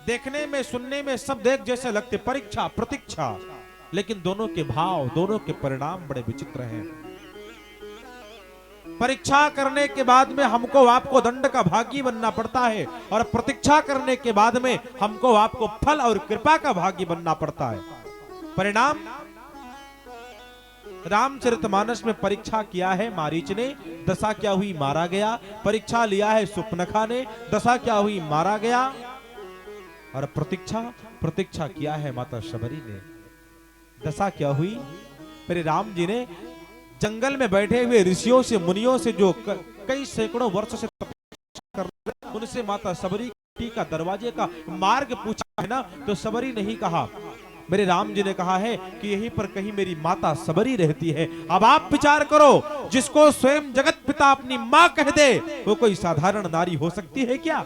देखने में, सुनने में सब एक जैसे लगते, परीक्षा प्रतीक्षा, लेकिन दोनों के भाव, दोनों के परिणाम बड़े विचित्र हैं। परीक्षा करने के बाद में हमको आपको दंड का भागी बनना पड़ता है, और प्रतीक्षा करने के बाद में हमको आपको फल और कृपा का भागी बनना पड़ता है। परिणाम, रामचरितमानस में परीक्षा किया है मारीच ने, दशा क्या हुई, मारा गया। परीक्षा लिया है सुपनखा ने, दशा क्या हुई, मारा गया। और प्रतीक्षा किया है माता शबरी ने, दशा क्या हुई, मेरे राम जी ने जंगल में बैठे हुए ऋषियों से, मुनियों से, जो कई सैकड़ों वर्ष से तपस्या कर रहे, उनसे माता शबरी का दरवाजे का मार्ग पूछा है ना, तो शबरी नहीं कहा। मेरे राम जी ने कहा है कि यहीं पर कहीं मेरी माता शबरी रहती है। अब आप विचार करो, जिसको स्वयं जगत पिता अपनी मां कह दे, वो कोई साधारण नारी हो सकती है क्या?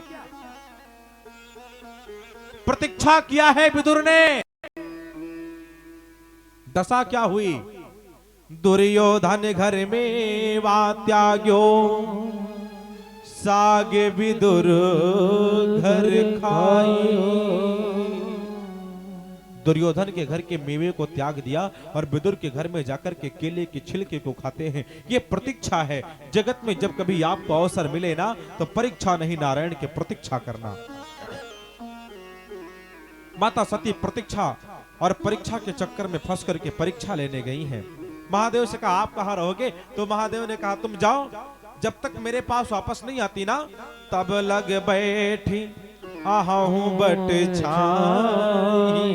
प्रतीक्षा किया है विदुर ने, दशा क्या हुई, दुर्योधन घर में वा त्याग्यो, सागे विदुर घर खाई। दुर्योधन के घर के मेवे को त्याग दिया और विदुर के घर में जाकर के केले के छिलके को खाते हैं। ये प्रतीक्षा है। जगत में जब कभी आपको अवसर मिले ना, तो परीक्षा नहीं, नारायण की प्रतीक्षा करना। माता सती प्रतीक्षा और परीक्षा के चक्कर में फंस करके परीक्षा लेने गई हैं। महादेव से कहा आप कहां रहोगे, तो महादेव ने कहा तुम जाओ, जब तक मेरे पास वापस नहीं आती ना, तब लग बैठी आहूं बट छाई।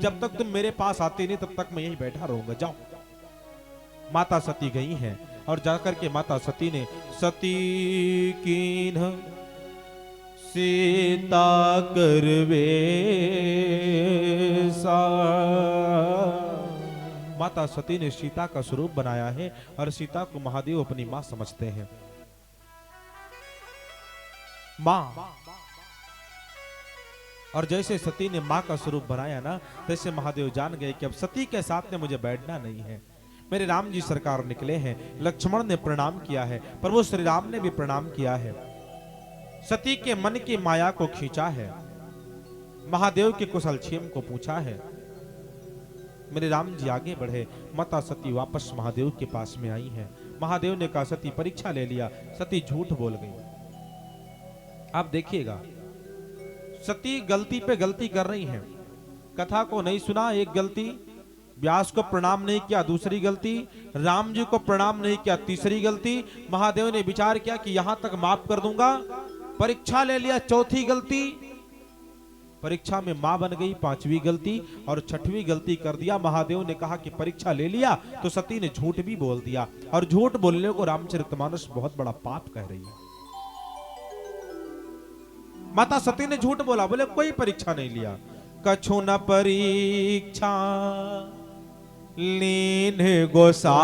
जब तक तुम मेरे पास आती नहीं, तब तक मैं यहीं बैठा रहूंगा, जाओ। माता सती गई हैं और जाकर के माता सती ने सती कीन्ह सीता करवे सा। माता सती ने सीता का स्वरूप बनाया है और सीता को महादेव अपनी मां समझते हैं। मां, और जैसे सती ने मां का स्वरूप बनाया ना, तैसे महादेव जान गए कि अब सती के साथ में मुझे बैठना नहीं है। मेरे राम जी सरकार निकले हैं, लक्ष्मण ने प्रणाम किया है, प्रभु श्री राम ने भी प्रणाम किया है। सती के मन की माया को खींचा है, महादेव के कुशल क्षेम को पूछा है। मेरे राम जी आगे बढ़े, माता सती वापस महादेव के पास में आई हैं। महादेव ने कहा सती परीक्षा ले लिया, सती झूठ बोल गई। आप देखिएगा, सती गलती पे गलती कर रही हैं। कथा को नहीं सुना, एक गलती, व्यास को प्रणाम नहीं किया, दूसरी गलती, राम जी को प्रणाम नहीं किया, तीसरी गलती। महादेव ने विचार किया कि यहां तक माफ कर दूंगा, परीक्षा ले लिया, चौथी गलती, परीक्षा में मां बन गई, पांचवी गलती, और छठवीं गलती कर दिया। महादेव ने कहा कि परीक्षा ले लिया, तो सती ने झूठ भी बोल दिया, और झूठ बोलने को रामचरितमानस बहुत बड़ा पाप कह रही है। माता सती ने झूठ बोला, बोले कोई परीक्षा नहीं लिया। कछु न परीक्षा लीन गोसाई,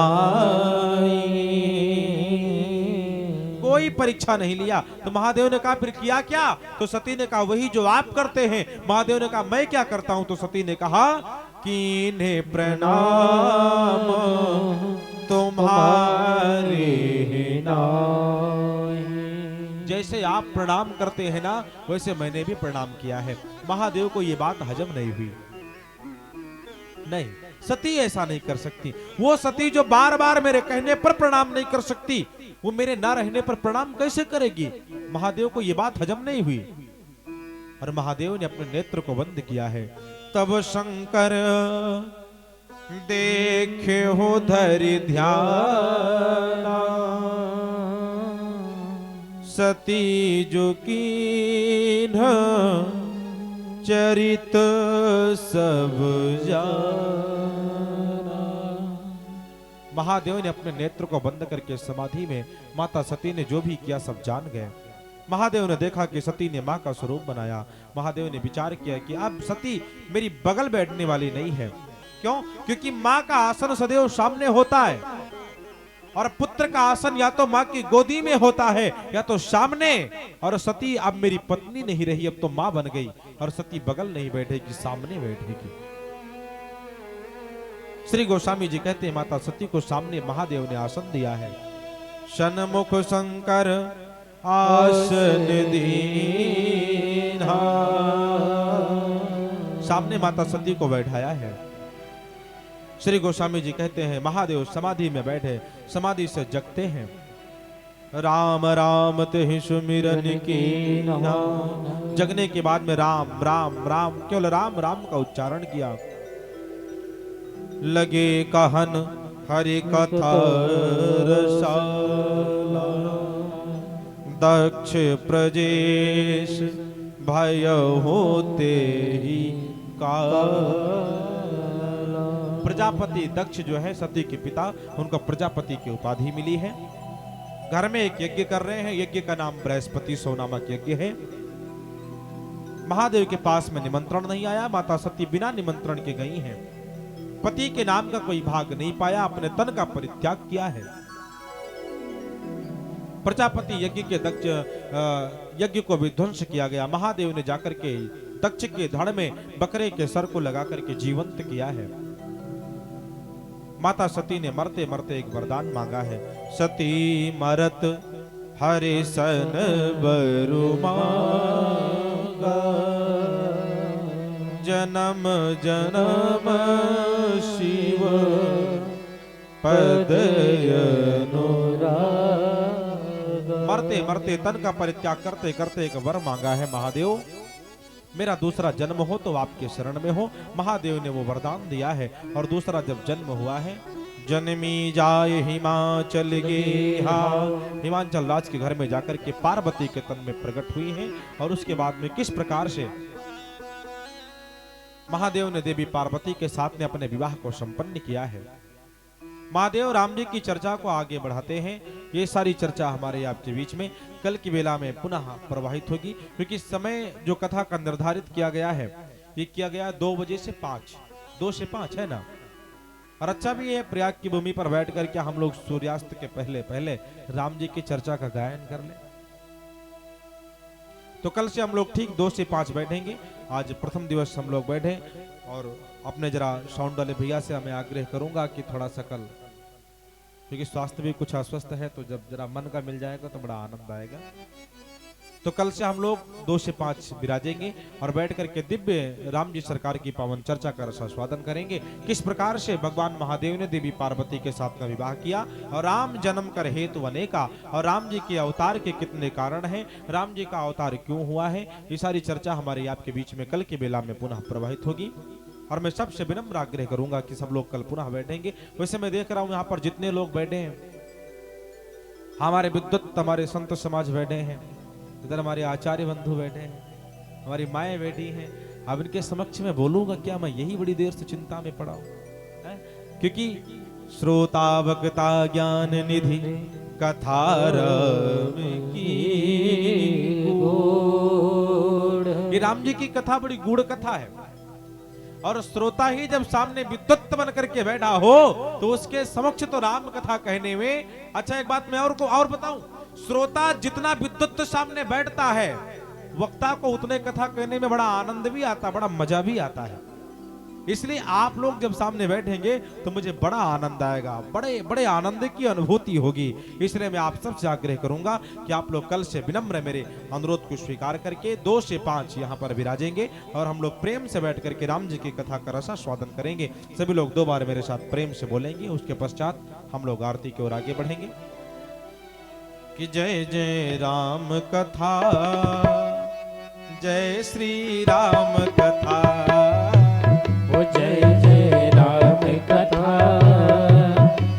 कोई परीक्षा नहीं लिया। तो महादेव ने कहा फिर किया क्या? तो सती ने कहा वही जो आप करते हैं। महादेव ने कहा मैं क्या करता हूं? तो सती ने कहा कीन्हे प्रणाम तुम्हारे नाम। जैसे आप प्रणाम करते हैं ना, वैसे मैंने भी प्रणाम किया है। महादेव को यह बात हजम नहीं हुई। नहीं, सती ऐसा नहीं कर सकती। वो सती जो बार बार मेरे कहने पर प्रणाम नहीं कर सकती, वो मेरे ना रहने पर प्रणाम कैसे करेगी? महादेव को यह बात हजम नहीं हुई। और महादेव ने अपने नेत्र को बंद किया है। तब शंकर देखे हो धरि ध्यान, सती जो कीन्ह चरित सब जाना। महादेव ने अपने नेत्र को बंद करके समाधि में माता सती ने जो भी किया सब जान गए। महादेव ने देखा कि सती ने मां का स्वरूप बनाया। महादेव ने विचार किया कि अब सती मेरी बगल बैठने वाली नहीं है। क्यों? क्योंकि मां का आसन सदैव सामने होता है और पुत्र का आसन या तो मां की गोदी में होता है या तो सामने। और सती अब मेरी पत्नी नहीं रही, अब तो मां बन गई और सती बगल नहीं बैठेगी, सामने बैठेगी। श्री गोस्वामी जी कहते हैं माता सती को सामने महादेव ने आसन दिया है। सन्मुख शंकर आसन दीन्हा, सामने माता सती को बैठाया है। श्री गोस्वामी जी कहते हैं महादेव समाधि में बैठे, समाधि से जगते हैं। राम राम ते सुमिरन की, जगने के बाद में राम राम राम, केवल राम राम का उच्चारण किया। लगे कहन हरि कथा रसाला, दक्ष प्रजेश भय होते ही काला। प्रजापति दक्ष जो है सती के पिता, उनको प्रजापति की उपाधि मिली है। घर में एक यज्ञ कर रहे हैं, यज्ञ का नाम बृहस्पति सौ नामक यज्ञ है। महादेव के पास में निमंत्रण नहीं आया, माता सती बिना निमंत्रण के गई हैं। पति के नाम का कोई भाग नहीं पाया, अपने तन का परित्याग किया है। प्रजापति यज्ञ के दक्ष यज्ञ को विध्वंस किया गया। महादेव ने जाकर के दक्ष के धड़ में बकरे के सर को लगा करके जीवंत किया है। माता सती ने मरते मरते एक वरदान मांगा है। सती मरत हरे सन बरु मांगा, जन्म जन्म शिव पद मरते मरते तन का परित्याग करते करते एक वर मांगा है, महादेव मेरा दूसरा जन्म हो तो आपके शरण में हो। महादेव ने वो वरदान दिया है और दूसरा जब जन्म हुआ है, जन्मी जाए हिमाचल गेहा, हिमाचल राज के घर में जाकर के पार्वती के तन में प्रकट हुई है। और उसके बाद में किस प्रकार से महादेव ने देवी पार्वती के साथ में अपने विवाह को संपन्न किया है। महादेव राम जी की चर्चा को आगे बढ़ाते हैं। ये सारी चर्चा हमारे आपके बीच में कल की बेला में पुनः प्रवाहित होगी, क्योंकि समय जो कथा का निर्धारित किया गया है ये किया गया 2 बजे से 5, 2 से 5 है ना। और अच्छा भी है प्रयाग की भूमि पर बैठ कर क्या हम लोग सूर्यास्त के पहले पहले राम जी की चर्चा का गायन कर ले। तो कल से हम लोग ठीक 2 से 5 बैठेंगे। आज प्रथम दिवस हम लोग बैठे और अपने जरा साउंड वाले भैया से हमें आग्रह करूंगा कि थोड़ा सा कल, क्योंकि स्वास्थ्य भी कुछ अस्वस्थ है, तो जब जरा मन का मिल जाएगा तो बड़ा आनंद आएगा। तो कल से हम लोग 2 से 5 विराजेंगे और बैठ करके दिव्य राम जी सरकार की पावन चर्चा का रसास्वादन करेंगे। किस प्रकार से भगवान महादेव ने देवी पार्वती के साथ का विवाह किया और राम जन्म कर हेतु अनेका, और राम जी के अवतार के कितने कारण हैं, राम जी का अवतार क्यों हुआ है, ये सारी चर्चा हमारे आपके बीच में कल की बेला में पुनः प्रवाहित होगी। और मैं सबसे विनम्र आग्रह करूंगा कि सब लोग कल पुनः बैठेंगे। वैसे मैं देख रहा हूं यहाँ पर जितने लोग बैठे हैं, हमारे विद्वत, हमारे संत समाज बैठे हैं, इधर हमारे आचार्य बंधु बैठे हैं, हमारी माएँ बैठी हैं। अब इनके समक्ष में बोलूंगा क्या, मैं यही बड़ी देर से चिंता में पड़ा हूं, क्योंकि श्रोता वक्ता ज्ञान निधि कथा ये राम जी की कथा बड़ी गूढ़ कथा है। और श्रोता ही जब सामने विद्वत बन करके बैठा हो तो उसके समक्ष तो राम कथा कहने में, अच्छा एक बात मैं और बताऊं, श्रोता जितना विद्वत सामने बैठता है, वक्ता को उतने कथा कहने में बड़ा आनंद भी आता, बड़ा मजा भी आता है। इसलिए आप लोग जब सामने बैठेंगे तो मुझे बड़ा आनंद आएगा, बड़े बड़े आनंद की अनुभूति होगी। इसलिए मैं आप सबसे आग्रह करूंगा कि आप लोग कल से विनम्र मेरे अनुरोध को स्वीकार करके 2 से 5 यहाँ पर विराजेंगे और हम लोग प्रेम से बैठ करके राम जी की कथा का रसास्वादन करेंगे। सभी लोग 2 बार मेरे साथ प्रेम से बोलेंगे, उसके पश्चात हम लोग आरती की ओर आगे बढ़ेंगे। कि जय जय राम कथा, जय श्री राम कथा। ओ जय जय राम कथा,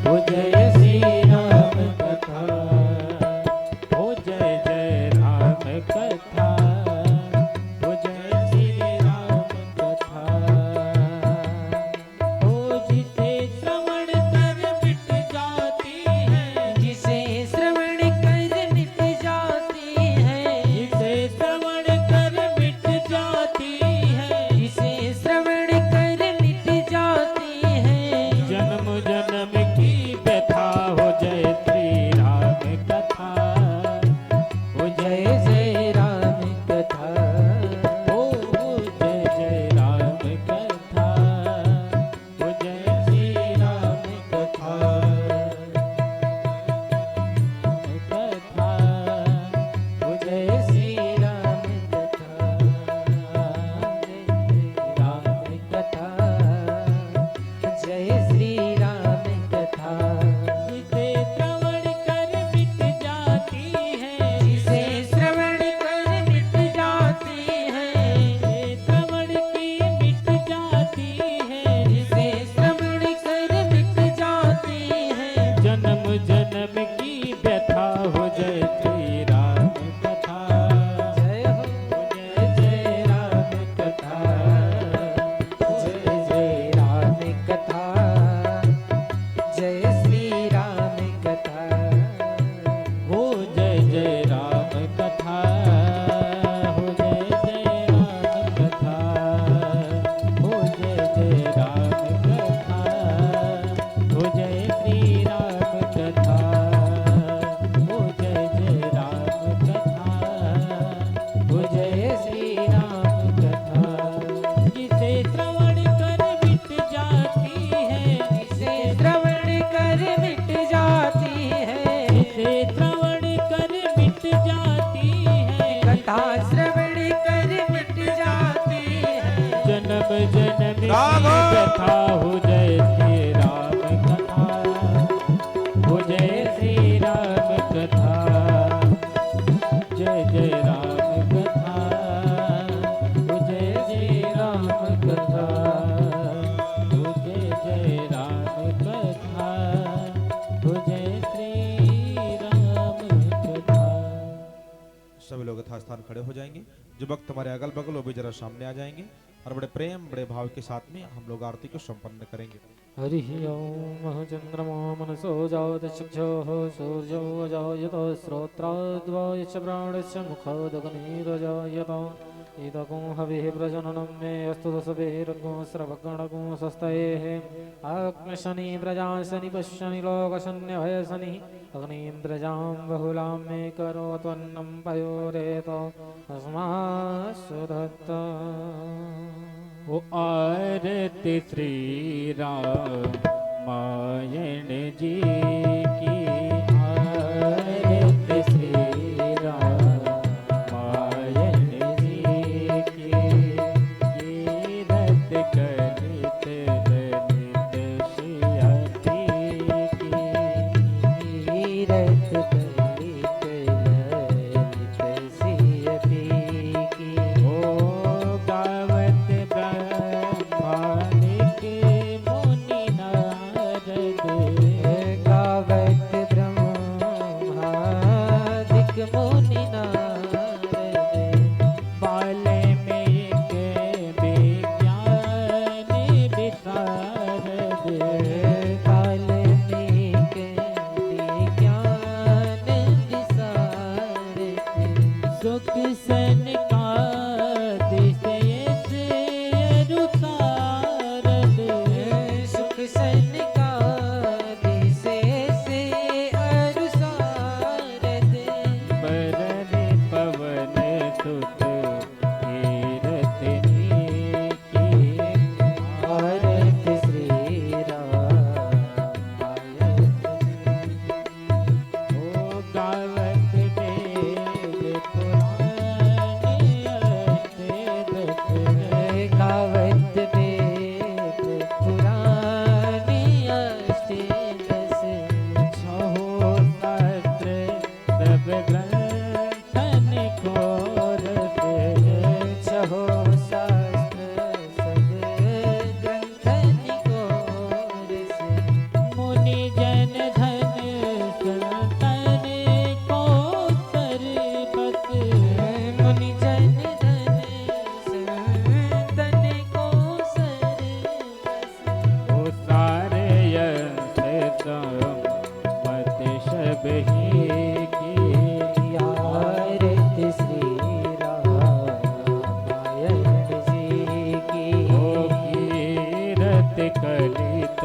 ओ जय श्री राम कथा, ओ जय जय राम कथा, ओ जय श्री राम कथा। ओ जिसे श्रवण कर मिट जाती है, जिसे श्रवण कर मिट जाती है, जिसे श्रवण कर मिट जाती है, जिसे श्रवण कर मिट जाती है। जन्म जन्म की व्यथा हो जय श्री राम कथा, हो जय जय जय राम कथा, ओ जय जय राम कथा, हो जय श्री राम कथा, कथा ओ जय श्री राम कथा, जय श्री राम कथा, जय श्री राम कथा। जिसे श्रवण कर मिट जाती है, जिसे श्रवण कर मिट जाती है, जिसे श्रवण की मिट जाती है, जन्म जन्म की व्यथा हो जय श्री राम कथा, जय हो जय जय राम कथा, जय जय राम कथा, जय श्री राम कथा, हो जय जय राम कथा, हो जय जय राम कथा, हो जय जय राम कथा, हो जय श्री राम कथा, हो जय जय राम कथा, हो जय श्री राम कथा। जिसे श्रवण कर मिट जाती है, जिसे श्रवण कर मिट जाती है, जिसे श्रवण कर मिट जाती है, कथा श्रवण कर मिट जाती है। जन्म जन्म की राघव! व्यथा हो जय श्री राम कथा, हो जय श्री राम कथा, जय जय राम कथा, हो जय श्री राम कथा, हो जय जय राम कथा, हो जय श्री राम कथा। सभी लोग यथा स्थान खड़े हो जाएंगे। जो भक्त हमारे अगल बगल वो भी जरा सामने आ जाएंगे और बड़े प्रेम बड़े भाव के साथ में हम लोग आरती को संपन्न करेंगे। हरि ओम चंद्रमा मनसो जात चक्षुः सूर्यो जायत श्रोत्राद्वायच प्राणस्य मुखोदग्निरजायत इदगुं हविः प्रजननं मे अस्तु दशभिर्गुं स्रवगणगुं स्वस्तयेः अग्निशनि प्रजाशनि पश्यनि लोकशन्यभयशनि अग्निं प्रजां बहुलां मे करोत्वन्नं पयोरेत तस्मात् दत्ता। ओ आरती श्री रामायण जी की, आरती श्री रामायण जी की, कीरत कलित ललित श्रीयती की, तीरथ कलित ललित सियपी की। ओ गावत ब्रह्मांडिक मुनि नाथ ही की आरती श्री रामायण जी की कीरत कलित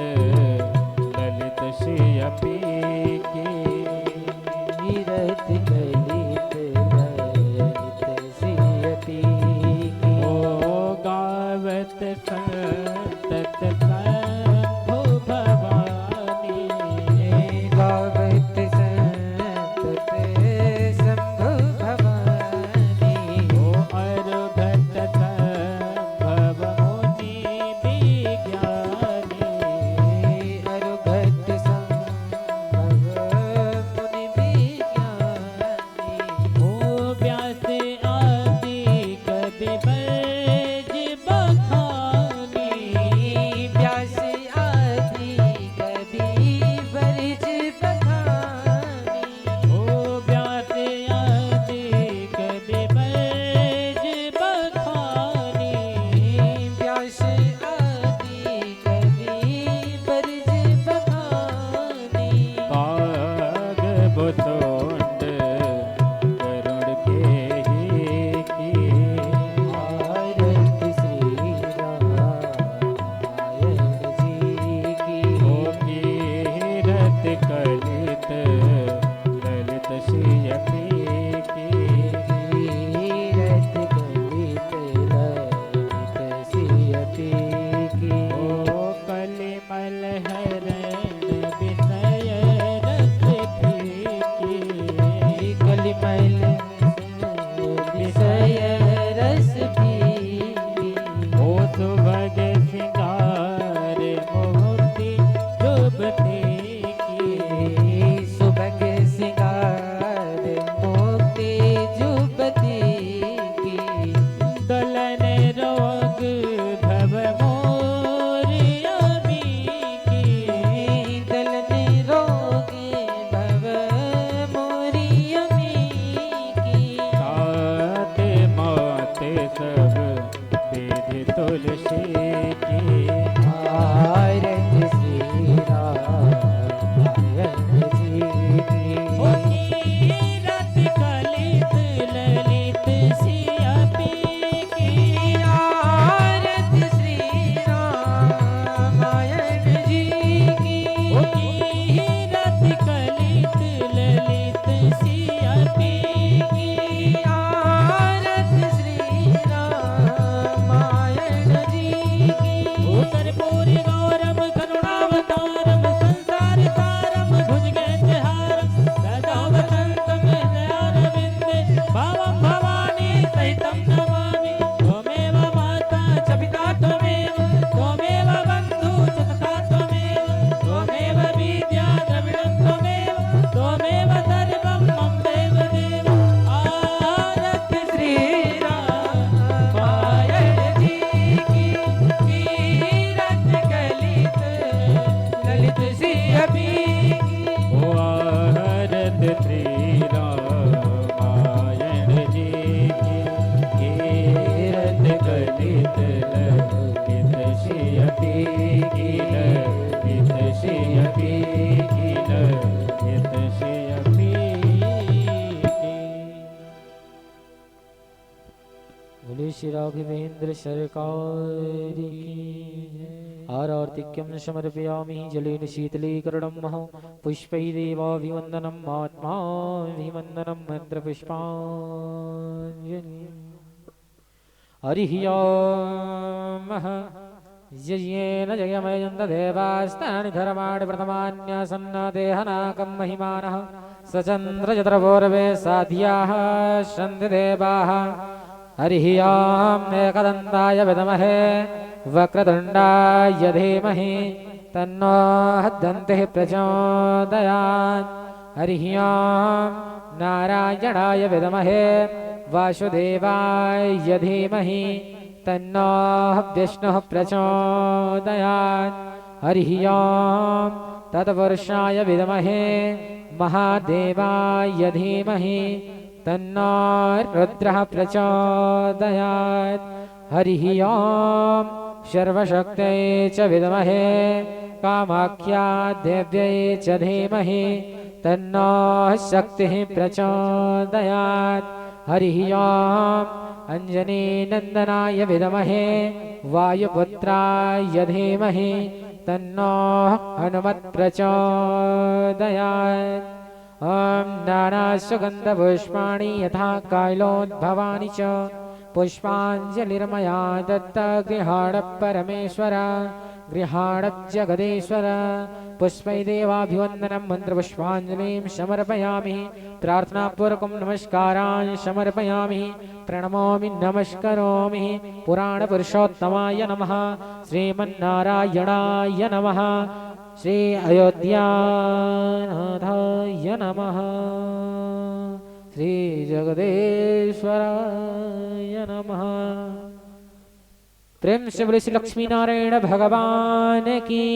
ललित श्रियपी की कीरत कलित ललित श्रियपी की ओ गावत संतत शंभु भवानी गावत संतत शंभु भवानी ओ अरुघट संभव मुनि विज्ञानी अरुघट संभव मुनि विज्ञानी ओ व्यास आदि कवि बरज बखानी व्यास आदि कवि बरज बखानी ओ व्यास आदि कवि बरज बखानी व्यास आदि कवि बरज बखानी काग बुतोंड करुण के ही की आरती श्री रामायण जी की ओ कीरत कलित ललित श्रियपी की कीरत कलित ललित श्रियपी की ओ कलिमल हरण विषय रस फीकी कलिमल विषय रस पीली ओ सुभग सिंगार मोहती जुबती की सुबह सिंगार मोती जुबती की दलन रोग भव मोरियमी की दलने रोगे भव मोरियमी की खाते माते सब विधि तुलसी की आरती श्री रामायण जी की ओ कीरत कलित ललित श्रियपी की आरती श्री रामायण जी की ओ कीरत कलित ललित श्रियपी की आरती श्री रामायण जी की ओ कर्पूरी गौरम करुणावतारम संसार सारम भुजगेन्द्रहारम सदा वसंतम हृदयारविंदे भावं भवानी सहितं नमामि त्वमेव माता च पिता त्वमेव त्वमेव बन्धु च सखा त्वमेव त्वमेव विद्या द्रविणं त्वमेव त्वमेव सर्वं मम देव देव आरति श्री रामायण जी की कीरत कलित ललित श्रियपी की ओ आरत श्री रामायण जी की कीरत कलित ललित श्रियपी की ललित श्रियपी की ललित श्रियपी की बोले श्री राघवेंद्र सरकार की आरार्तिक्यं समर्पयामि जलेन शीतलीकरणं महो पुष्पैः देवाभिवन्दनं महात्माभिवन्दनं मन्त्रपुष्पाञ्जलि हरिः ओम् यज्ञेन जयमयन्त देवास्तानि धर्माणि प्रथमान्यसन्नदेहनाकं महिमानः सचन्द्रचन्द्रपूर्वे साध्याः सन्ति देवाः हरिः ओम् एकदन्ताय विद्महे वक्रतुण्डाय धीमहि तन्नो दन्तिः प्रचोदयात् हरिः ओम् नारायणाय विद्महे वासुदेवाय धीमहि तन्नो विष्णुः प्रचोदयात् हरिः ओम् तत्पुरुषाय विद्महे महादेवाय धीमहि तन्नो रुद्रः प्रचोदयात् हरिः ओम् सर्वशक्त्यै च विद्महे कामाख्या देव्यै च धीमहि तन्नो शक्तिः प्रचोदयात्। हरिः ओम् अंजनी नंदनाय विद्महे वायुपुत्राय धीमहि तन्नो हनुमत् प्रचोदयात्। ॐ नानासुगन्धपुष्पाणि यथा कालोद्भवानि च पुष्पाञ्जलिर्मया दत्ता गृहाण परमेश्वर गृहाण जगदीश्वर। पुष्पै देवाभिवन्दनं मन्त्रपुष्पाञ्जलिं समर्पयामि। प्रार्थनापूर्वकं नमस्कारान् समर्पयामि। प्रणमोमि नमस्करोमि। पुराणपुरुषोत्तमाय नमः। श्रीमन्नारायणाय नमः। श्री अयोध्यानाथाय नमः। श्री जगदीश्वराय नमः। प्रेम से बोले श्री लक्ष्मी नारायण भगवान की।